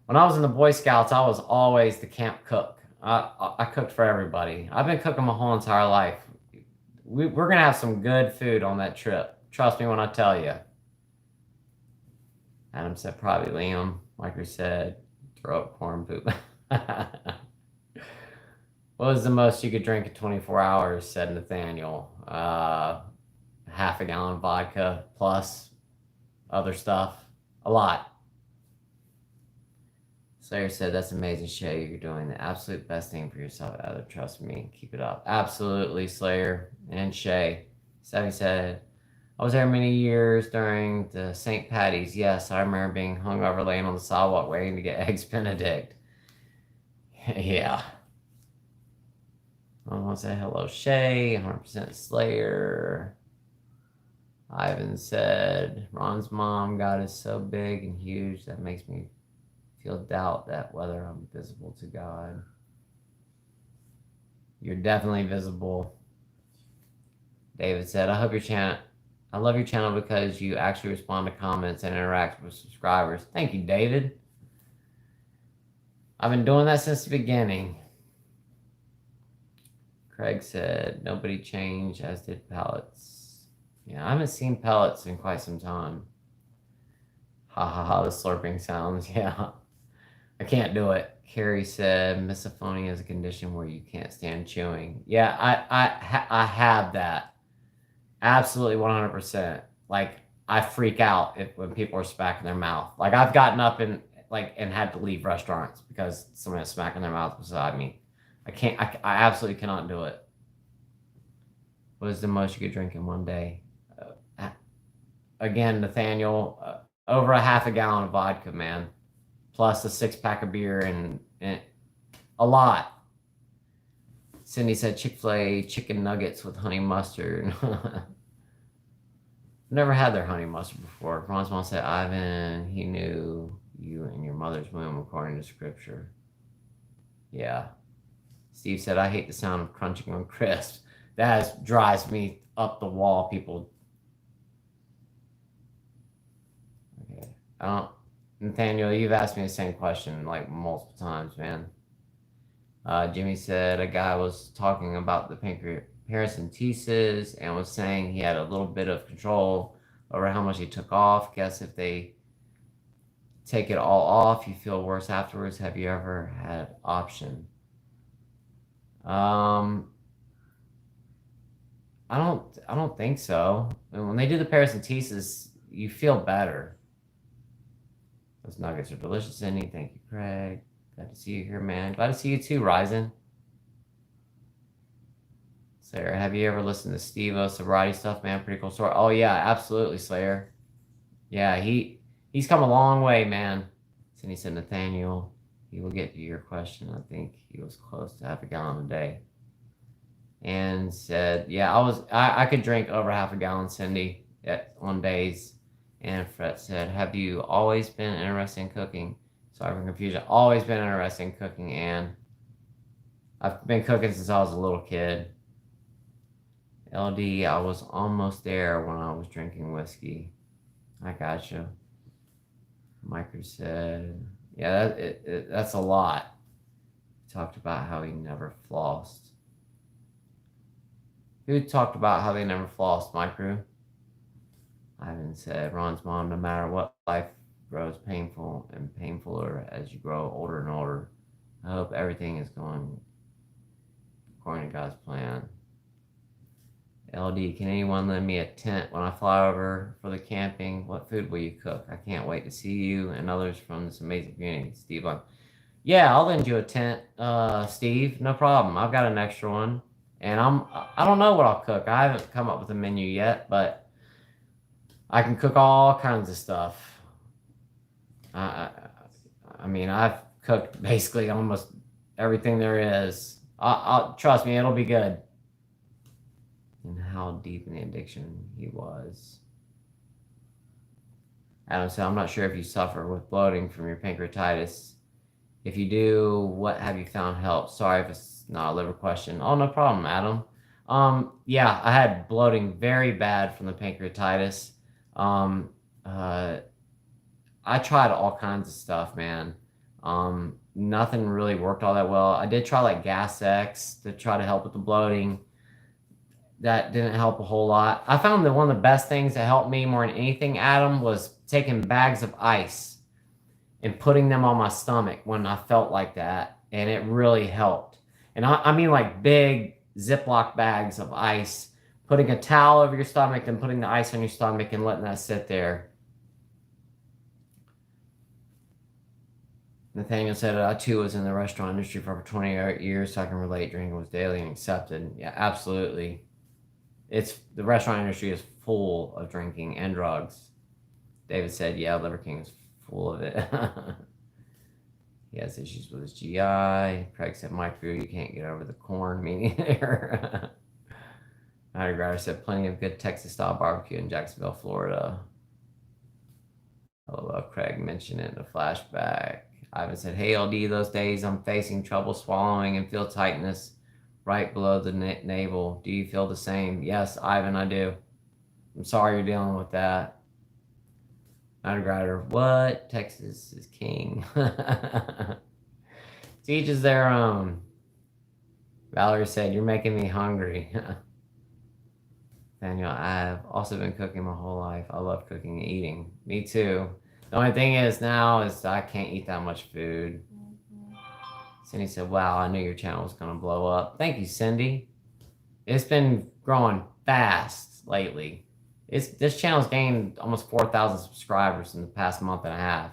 When I was in the Boy Scouts, I was always the camp cook. I cooked for everybody. I've been cooking my whole entire life. We're going to have some good food on that trip. Trust me when I tell you. Adam said, probably Liam. Micro said, throw up corn poop. What was the most you could drink in 24 hours, said Nathaniel. Half a gallon of vodka plus other stuff. A lot. Slayer said, that's amazing, Shay. You're doing the absolute best thing for yourself ever. Trust me. Keep it up. Absolutely, Slayer and Shay. Savvy said, I was there many years during the St. Patty's. Yes, I remember being hungover laying on the sidewalk waiting to get Eggs Benedict. Yeah. I want to say hello, Shay. 100% Slayer. Ivan said, Ron's mom, God is so big and huge that makes me feel doubt that whether I'm visible to God. You're definitely visible. David said, I love your channel because you actually respond to comments and interact with subscribers. Thank you, David. I've been doing that since the beginning. Craig said, nobody changed, as did pellets. Yeah, I haven't seen pellets in quite some time. Ha ha ha, the slurping sounds, yeah. I can't do it. Carrie said, misophonia is a condition where you can't stand chewing. Yeah, I have that. Absolutely 100%. Like, I freak out when people are smacking their mouth. Like, I've gotten up and had to leave restaurants because someone is smacking their mouth beside me. I absolutely cannot do it. What is the most you could drink in one day? Again, Nathaniel, over a half a gallon of vodka, man. Plus a 6-pack of beer and a lot. Cindy said Chick-fil-A chicken nuggets with honey mustard. Never had their honey mustard before. Ron's mom said, Ivan, he knew you in your mother's womb according to scripture. Yeah. Steve said, I hate the sound of crunching on crisps. That drives me up the wall, people. Okay. Nathaniel, you've asked me the same question like multiple times, man. Jimmy said a guy was talking about the parentheses and was saying he had a little bit of control over how much he took off. Guess if they take it all off, you feel worse afterwards. Have you ever had option? Um, I don't think so. I mean, when they do the paracentesis, you feel better. Those nuggets are delicious, Cindy. Thank you, Craig. Glad to see you here, man. Glad to see you too, Ryzen. Slayer, have you ever listened to Steve-O Sobriety stuff, man? Pretty cool story. Oh yeah, absolutely, Slayer. Yeah, he's come a long way, man. Cindy said, Nathaniel, he will get to your question. I think he was close to half a gallon a day. And said, yeah, I could drink over half a gallon, Cindy, on days. And Fred said, have you always been interested in cooking? Sorry for confusion. Always been interested in cooking, and I've been cooking since I was a little kid. LD, I was almost there when I was drinking whiskey. I gotcha. Micro said, yeah, that's a lot. He talked about how he never flossed. Who talked about how they never flossed, Micro? Ivan said, Ron's mom, no matter what, life grows painful and painfuler as you grow older and older. I hope everything is going according to God's plan. LD, can anyone lend me a tent when I fly over for the camping? What food will you cook? I can't wait to see you and others from this amazing community. Steve, yeah, I'll lend you a tent, Steve. No problem. I've got an extra one, and I don't know what I'll cook. I haven't come up with a menu yet, but I can cook all kinds of stuff. I mean, I've cooked basically almost everything there is. I'll trust me, it'll be good. And how deep in the addiction he was. Adam said, I'm not sure if you suffer with bloating from your pancreatitis. If you do, what have you found help? Sorry if it's not a liver question. Oh, no problem, Adam. Yeah, I had bloating very bad from the pancreatitis. I tried all kinds of stuff, man. Nothing really worked all that well. I did try like Gas X to try to help with the bloating. That didn't help a whole lot. I found that one of the best things that helped me more than anything, Adam, was taking bags of ice and putting them on my stomach when I felt like that. And it really helped. And I mean like big Ziploc bags of ice, putting a towel over your stomach and putting the ice on your stomach and letting that sit there. Nathaniel said, I too was in the restaurant industry for over 20 years, so I can relate. Drinking was daily and accepted. Yeah, absolutely. The restaurant industry is full of drinking and drugs. David said, yeah, Liver King is full of it. He has issues with his GI. Craig said, Mike Drew, you can't get over the corn, me neither. Ryder said, plenty of good Texas-style barbecue in Jacksonville, Florida. Hello, Craig mentioned it in a flashback. Ivan said, hey, LD, those days I'm facing trouble swallowing and feel tightness right below the navel. Do you feel the same? Yes, Ivan, I do. I'm sorry you're dealing with that. Undergrader, what? Texas is king. To each is their own. Valerie said, you're making me hungry. Daniel, I've also been cooking my whole life. I love cooking and eating. Me too. The only thing is now is I can't eat that much food. Cindy said, wow, I knew your channel was going to blow up. Thank you, Cindy. It's been growing fast lately. This channel's gained almost 4,000 subscribers in the past month and a half.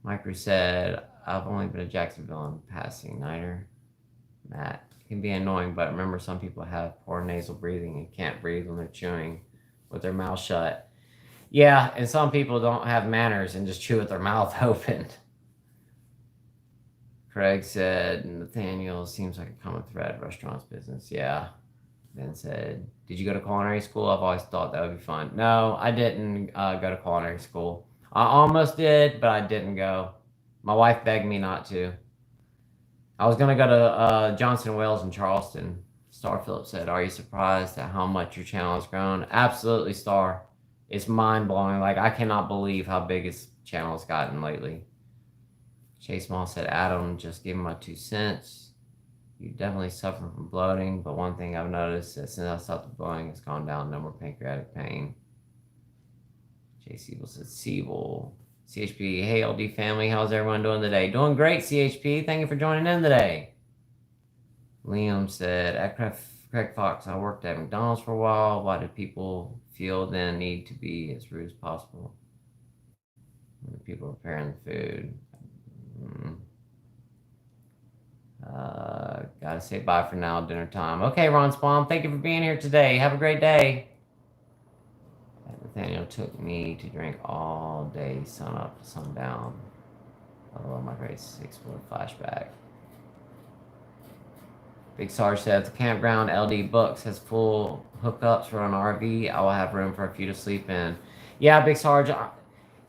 Micro said, I've only been to Jacksonville in passing, Niner. Matt, it can be annoying, but remember some people have poor nasal breathing and can't breathe when they're chewing with their mouth shut. Yeah, and some people don't have manners and just chew with their mouth open. Craig said, Nathaniel, seems like a common thread, restaurants business. Yeah. Ben said, did you go to culinary school? I've always thought that would be fun. No, I didn't go to culinary school. I almost did, but I didn't go. My wife begged me not to. I was going to go to Johnson Wales in Charleston. Star Phillips said, are you surprised at how much your channel has grown? Absolutely, Star. It's mind-blowing. Like, I cannot believe how big his channel has gotten lately. Chase Mall said, Adam, just give him my 2 cents. You definitely suffer from bloating, but one thing I've noticed is since I stopped the bloating, it's gone down. No more pancreatic pain. Jay Siebel says Siebel. CHP, hey LD family, how's everyone doing today? Doing great, CHP. Thank you for joining in today. Liam said, at Craig Fox, I worked at McDonald's for a while. Why do people feel the need to be as rude as possible when people are preparing the food? Gotta say bye for now, dinner time. Okay, Ron Spawn, thank you for being here today. Have a great day. Nathaniel took me to drink all day, sun up to sundown. Oh, my grade 6 with flashback. Big Sarge says the campground LD Books has full hookups for an RV. I will have room for a few to sleep in. Yeah, Big Sarge.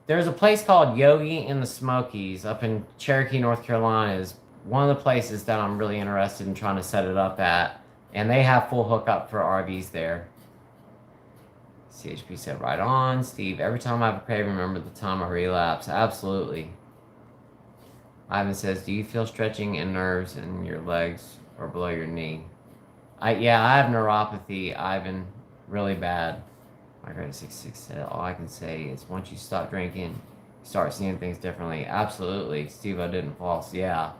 There's a place called Yogi in the Smokies up in Cherokee, North Carolina. Is one of the places that I'm really interested in trying to set it up at. And they have full hookup for RVs there. CHP said, right on. Steve, every time I have a craving, remember the time I relapse. Absolutely. Ivan says, do you feel stretching and nerves in your legs or below your knee? Yeah, I have neuropathy, Ivan, really bad. My grade 66 said, all I can say is once you stop drinking, you start seeing things differently. Absolutely. Steve-O didn't false. Yeah.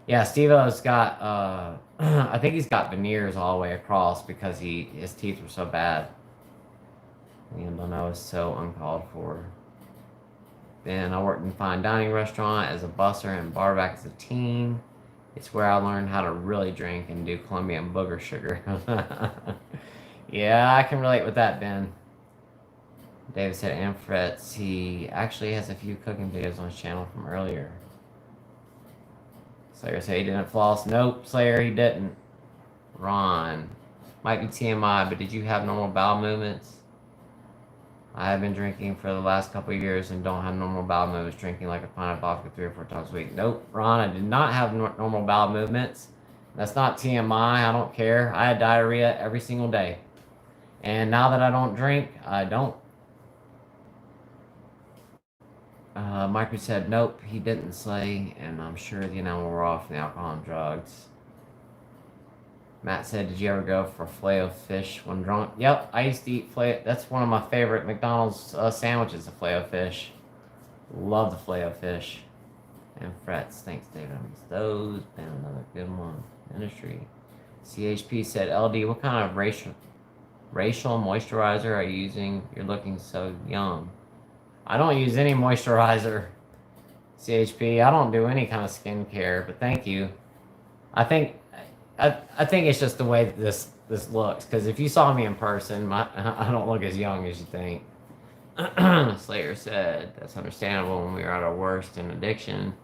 Yeah, Steve-O's got, I think he's got veneers all the way across because his teeth were so bad. And I know it's so uncalled for. Then I worked in a fine dining restaurant as a busser and barback as a teen. It's where I learned how to really drink and do Colombian booger sugar. Yeah, I can relate with that, Ben. David said, and Fretz, he actually has a few cooking videos on his channel from earlier. Slayer said he didn't floss. Nope, Slayer, he didn't. Ron, might be TMI, but did you have normal bowel movements? I have been drinking for the last couple of years and don't have normal bowel movements, drinking like a pint of vodka 3 or 4 times a week. Nope, Ron, I did not have normal bowel movements. That's not TMI. I don't care. I had diarrhea every single day. And now that I don't drink, I don't. Micro said, nope, he didn't slay, and I'm sure the animal were off the alcohol and drugs. Matt said, did you ever go for Filet-O-Fish when drunk? Yep, I used to eat Filet. That's one of my favorite McDonald's sandwiches, the Filet-O-Fish. Love the Filet-O-Fish. And Frets, thanks, David. Those, been another good one. Ministry. CHP said, LD, what kind of racial moisturizer are you using? You're looking so young. I don't use any moisturizer, CHP. I don't do any kind of skincare, but thank you. I think it's just the way that this looks. Because if you saw me in person, I don't look as young as you think. Slayer said, that's understandable when we are at our worst in addiction.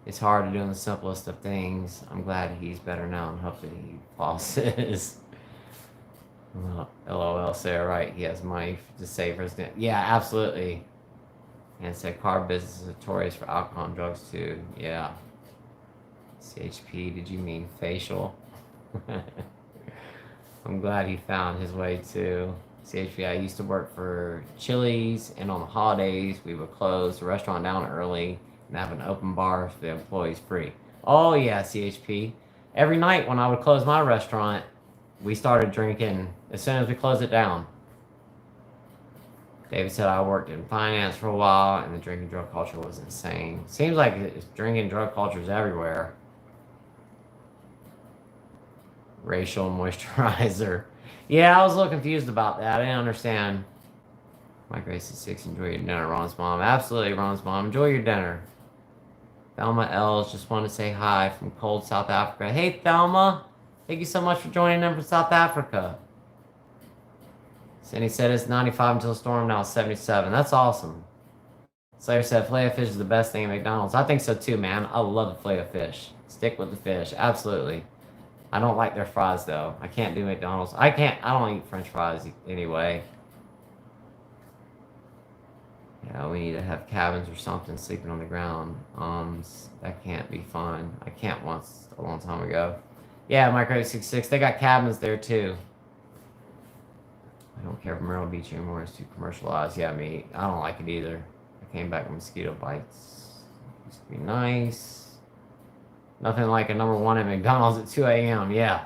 It's hard to do the simplest of things. I'm glad he's better now and hopefully he flosses. LOL, Sarah, right? He has money to save his. Yeah, absolutely. And said car business is notorious for alcohol and drugs too. Yeah. CHP, did you mean facial? I'm glad he found his way too. CHP, I used to work for Chili's, and on the holidays we would close the restaurant down early and have an open bar for the employees free. Oh yeah, CHP. Every night when I would close my restaurant, we started drinking as soon as we closed it down. David said, I worked in finance for a while, and the drinking drug culture was insane. Seems like drinking drug culture is everywhere. Racial moisturizer. Yeah, I was a little confused about that. I didn't understand. My Grace is 6. Enjoy your dinner, Ron's mom. Absolutely, Ron's mom. Enjoy your dinner. Thelma Els just wanted to say hi from cold South Africa. Hey, Thelma. Thank you so much for joining in from South Africa. Cindy said it's 95 until the storm, now it's 77. That's awesome. Slayer said Filet-O-Fish is the best thing at McDonald's. I think so too, man. I love the Filet-O-Fish. Stick with the fish. Absolutely. I don't like their fries, though. I can't do McDonald's. I don't eat French fries anyway. Yeah, we need to have cabins or something, sleeping on the ground. That can't be fun. I camped once a long time ago. Yeah, Micro 66. They got cabins there, too. I don't care for Myrtle Beach anymore. It's too commercialized. Yeah, I don't like it either. I came back with mosquito bites. Used to be nice. Nothing like a number one at McDonald's at 2 a.m. Yeah.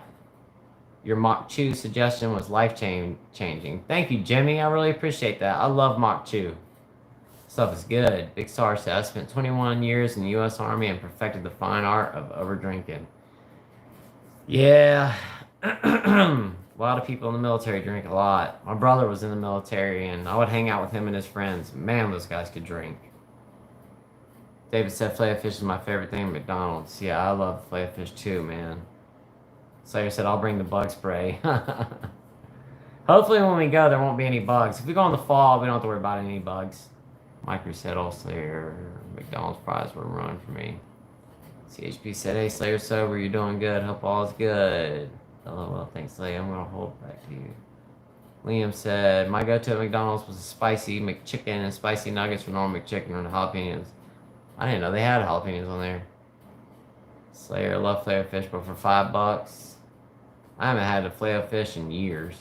Your mock chew suggestion was life changing. Thank you, Jimmy. I really appreciate that. I love mock chew. Stuff is good. Big Star said, I spent 21 years in the U.S. Army and perfected the fine art of overdrinking. Yeah. A lot of people in the military drink a lot. My brother was in the military, and I would hang out with him and his friends. Man, those guys could drink. David said filet fish is my favorite thing at McDonald's. Yeah, I love filet fish too, man. Slayer said, I'll bring the bug spray. Hopefully when we go, there won't be any bugs. If we go in the fall, we don't have to worry about any bugs. Micro said, oh, Slayer, McDonald's fries were ruined for me. CHP said, hey, Slayer Sober, you're doing good. Hope all is good. LOL, thanks, Slayer. I'm going to hold it back to you. Liam said, my go-to at McDonald's was a spicy McChicken and spicy nuggets for normal McChicken and jalapenos. I didn't know they had jalapenos on there. Slayer, love filet fish, but for $5, I haven't had a filet fish in years.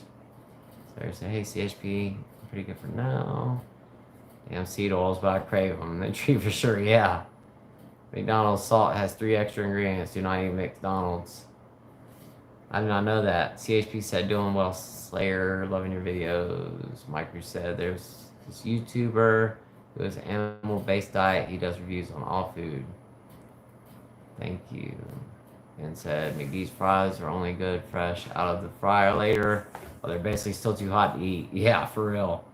Slayer said, hey, CHP, pretty good for now. Damn seed oils, but I crave them. They treat for sure, yeah. McDonald's salt has 3 extra ingredients. Do not eat McDonald's. I did not know that. CHP said, doing well, Slayer, loving your videos. Micro said, there's this YouTuber who has an animal-based diet. He does reviews on all food. Thank you. And said, McD's fries are only good fresh out of the fryer later. Well, they're basically still too hot to eat. Yeah, for real.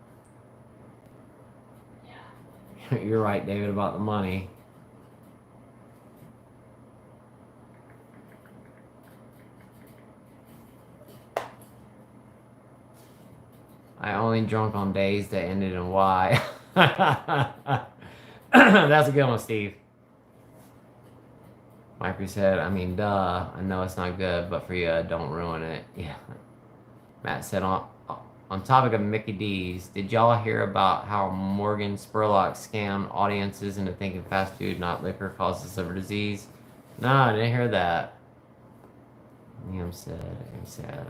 Yeah. You're right, David, about the money. I only drunk on days that ended in Y. That's a good one, Steve. Micro said, I mean, duh. I know it's not good, but for you, don't ruin it. Yeah. Matt said, on topic of Mickey D's, did y'all hear about how Morgan Spurlock scammed audiences into thinking fast food, not liquor, causes liver disease? No, I didn't hear that. Liam said,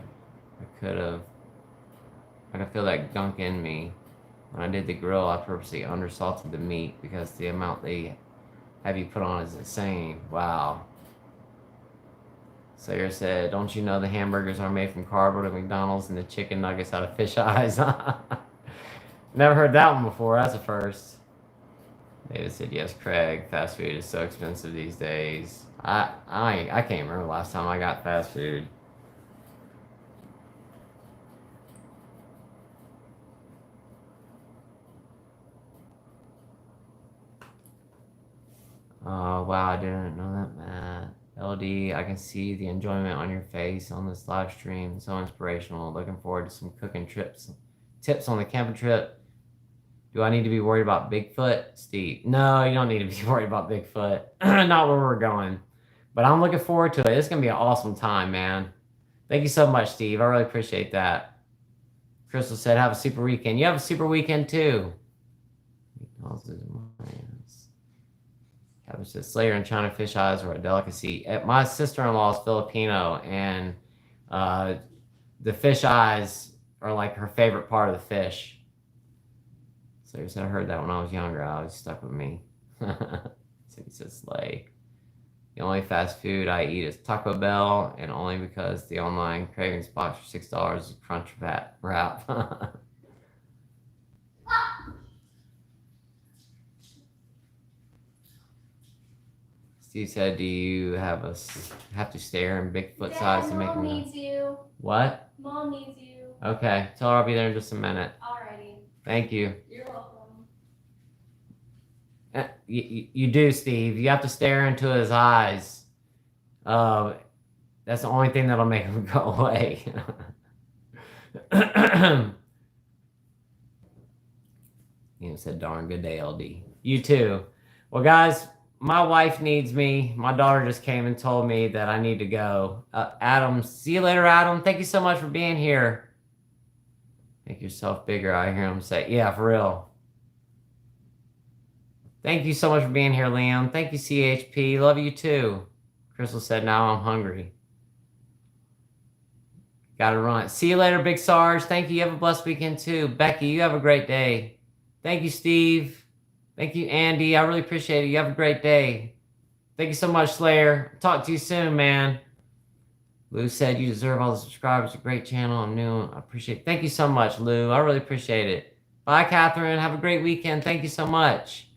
I could feel that gunk in me. When I did the grill, I purposely undersalted the meat because the amount they have you put on is insane. Wow. Slayer said, don't you know the hamburgers are made from cardboard at McDonald's and the chicken nuggets out of fish eyes? Never heard that one before. That's a first. David said, yes, Craig. Fast food is so expensive these days. I can't remember the last time I got fast food. Oh, wow, I didn't know that, Matt. LD, I can see the enjoyment on your face on this live stream. So inspirational. Looking forward to some cooking tips on the camping trip. Do I need to be worried about Bigfoot? Steve, no, you don't need to be worried about Bigfoot. Not where we're going. But I'm looking forward to it. It's going to be an awesome time, man. Thank you so much, Steve. I really appreciate that. Crystal said, have a super weekend. You have a super weekend, too. Kevin said, Slayer and China fish eyes are a delicacy. My sister-in-law is Filipino, and the fish eyes are like her favorite part of the fish. Slayer said, I heard that when I was younger. I was stuck with me. So he said, Slay. The only fast food I eat is Taco Bell, and only because the online cravings box for $6 is Crunch Wrap. Steve said, do you have to stare in Bigfoot's eyes to make him... Mom needs you. What? Mom needs you. Okay, tell her I'll be there in just a minute. Alrighty. Thank you. You're welcome. You do, Steve. You have to stare into his eyes. That's the only thing that'll make him go away. You said, darn good day, LD. You too. Well, guys, my wife needs me. My daughter just came and told me that I need to go. Adam, see you later, Adam. Thank you so much for being here. Make yourself bigger. I hear him say, yeah, for real. Thank you so much for being here, Liam. Thank you, CHP. Love you too. Crystal said, now I'm hungry. Gotta run. See you later, Big Sarge. Thank you. You have a blessed weekend too. Becky, you have a great day. Thank you, Steve. Thank you, Andy. I really appreciate it. You have a great day. Thank you so much, Slayer. Talk to you soon, man. Lou said you deserve all the subscribers. A great channel. I'm new. I appreciate it. Thank you so much, Lou. I really appreciate it. Bye, Catherine. Have a great weekend. Thank you so much.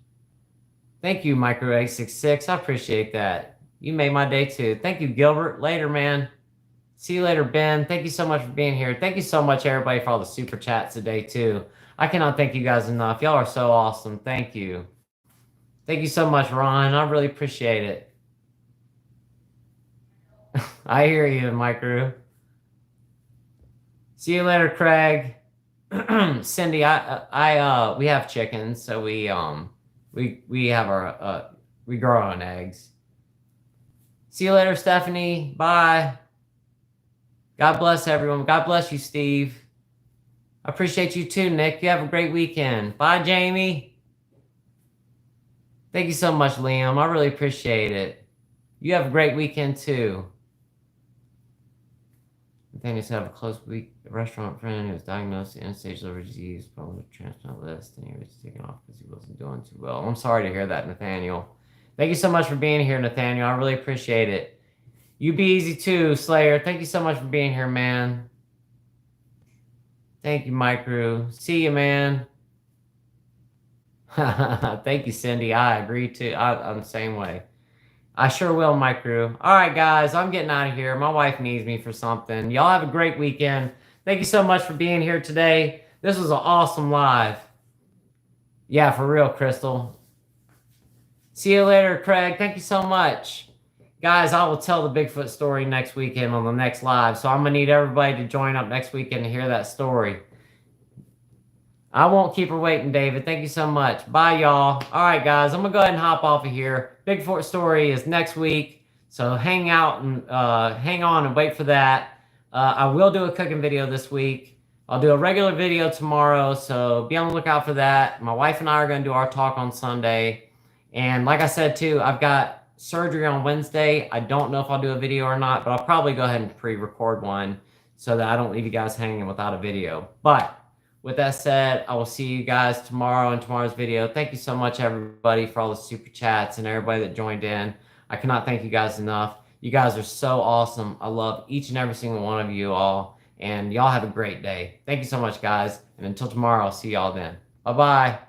Thank you, Micro866. I appreciate that. You made my day too. Thank you, Gilbert. Later, man. See you later, Ben. Thank you so much for being here. Thank you so much, everybody, for all the super chats today, too. I cannot thank you guys enough. Y'all are so awesome. Thank you. Thank you so much, Ron. I really appreciate it. I hear you, Micro. See you later, Craig. Cindy, we have chickens, so we have our we grow our own eggs. See you later, Stephanie. Bye. God bless everyone. God bless you, Steve. I appreciate you too, Nick. You have a great weekend. Bye, Jamie. Thank you so much, Liam. I really appreciate it. You have a great weekend too. Nathaniel said I have a close restaurant friend who was diagnosed with end-stage liver disease, put on the transplant list, and he was taken off because he wasn't doing too well. I'm sorry to hear that, Nathaniel. Thank you so much for being here, Nathaniel. I really appreciate it. You be easy too, Slayer. Thank you so much for being here, man. Thank you, Micro. See you, man. Thank you, Cindy. I agree too. I'm the same way. I sure will, Micro. All right, guys, I'm getting out of here. My wife needs me for something. Y'all have a great weekend. Thank you so much for being here today. This was an awesome live. Yeah, for real, Crystal. See you later, Craig. Thank you so much. Guys, I will tell the Bigfoot story next weekend on the next live. So I'm going to need everybody to join up next weekend to hear that story. I won't keep her waiting, David. Thank you so much. Bye, y'all. All right, guys, I'm going to go ahead and hop off of here. Bigfoot story is next week. So hang out and hang on and wait for that. I will do a cooking video this week. I'll do a regular video tomorrow. So be on the lookout for that. My wife and I are going to do our talk on Sunday. And like I said, too, I've got surgery on Wednesday. I don't know if I'll do a video or not, but I'll probably go ahead and pre-record one so that I don't leave you guys hanging without a video. But with that said, I will see you guys tomorrow in tomorrow's video. Thank you so much, everybody, for all the super chats and everybody that joined in. I cannot thank you guys enough. You guys are so awesome. I love each and every single one of you all. And y'all have a great day. Thank you so much, guys. And until tomorrow, I'll see y'all then. Bye-bye.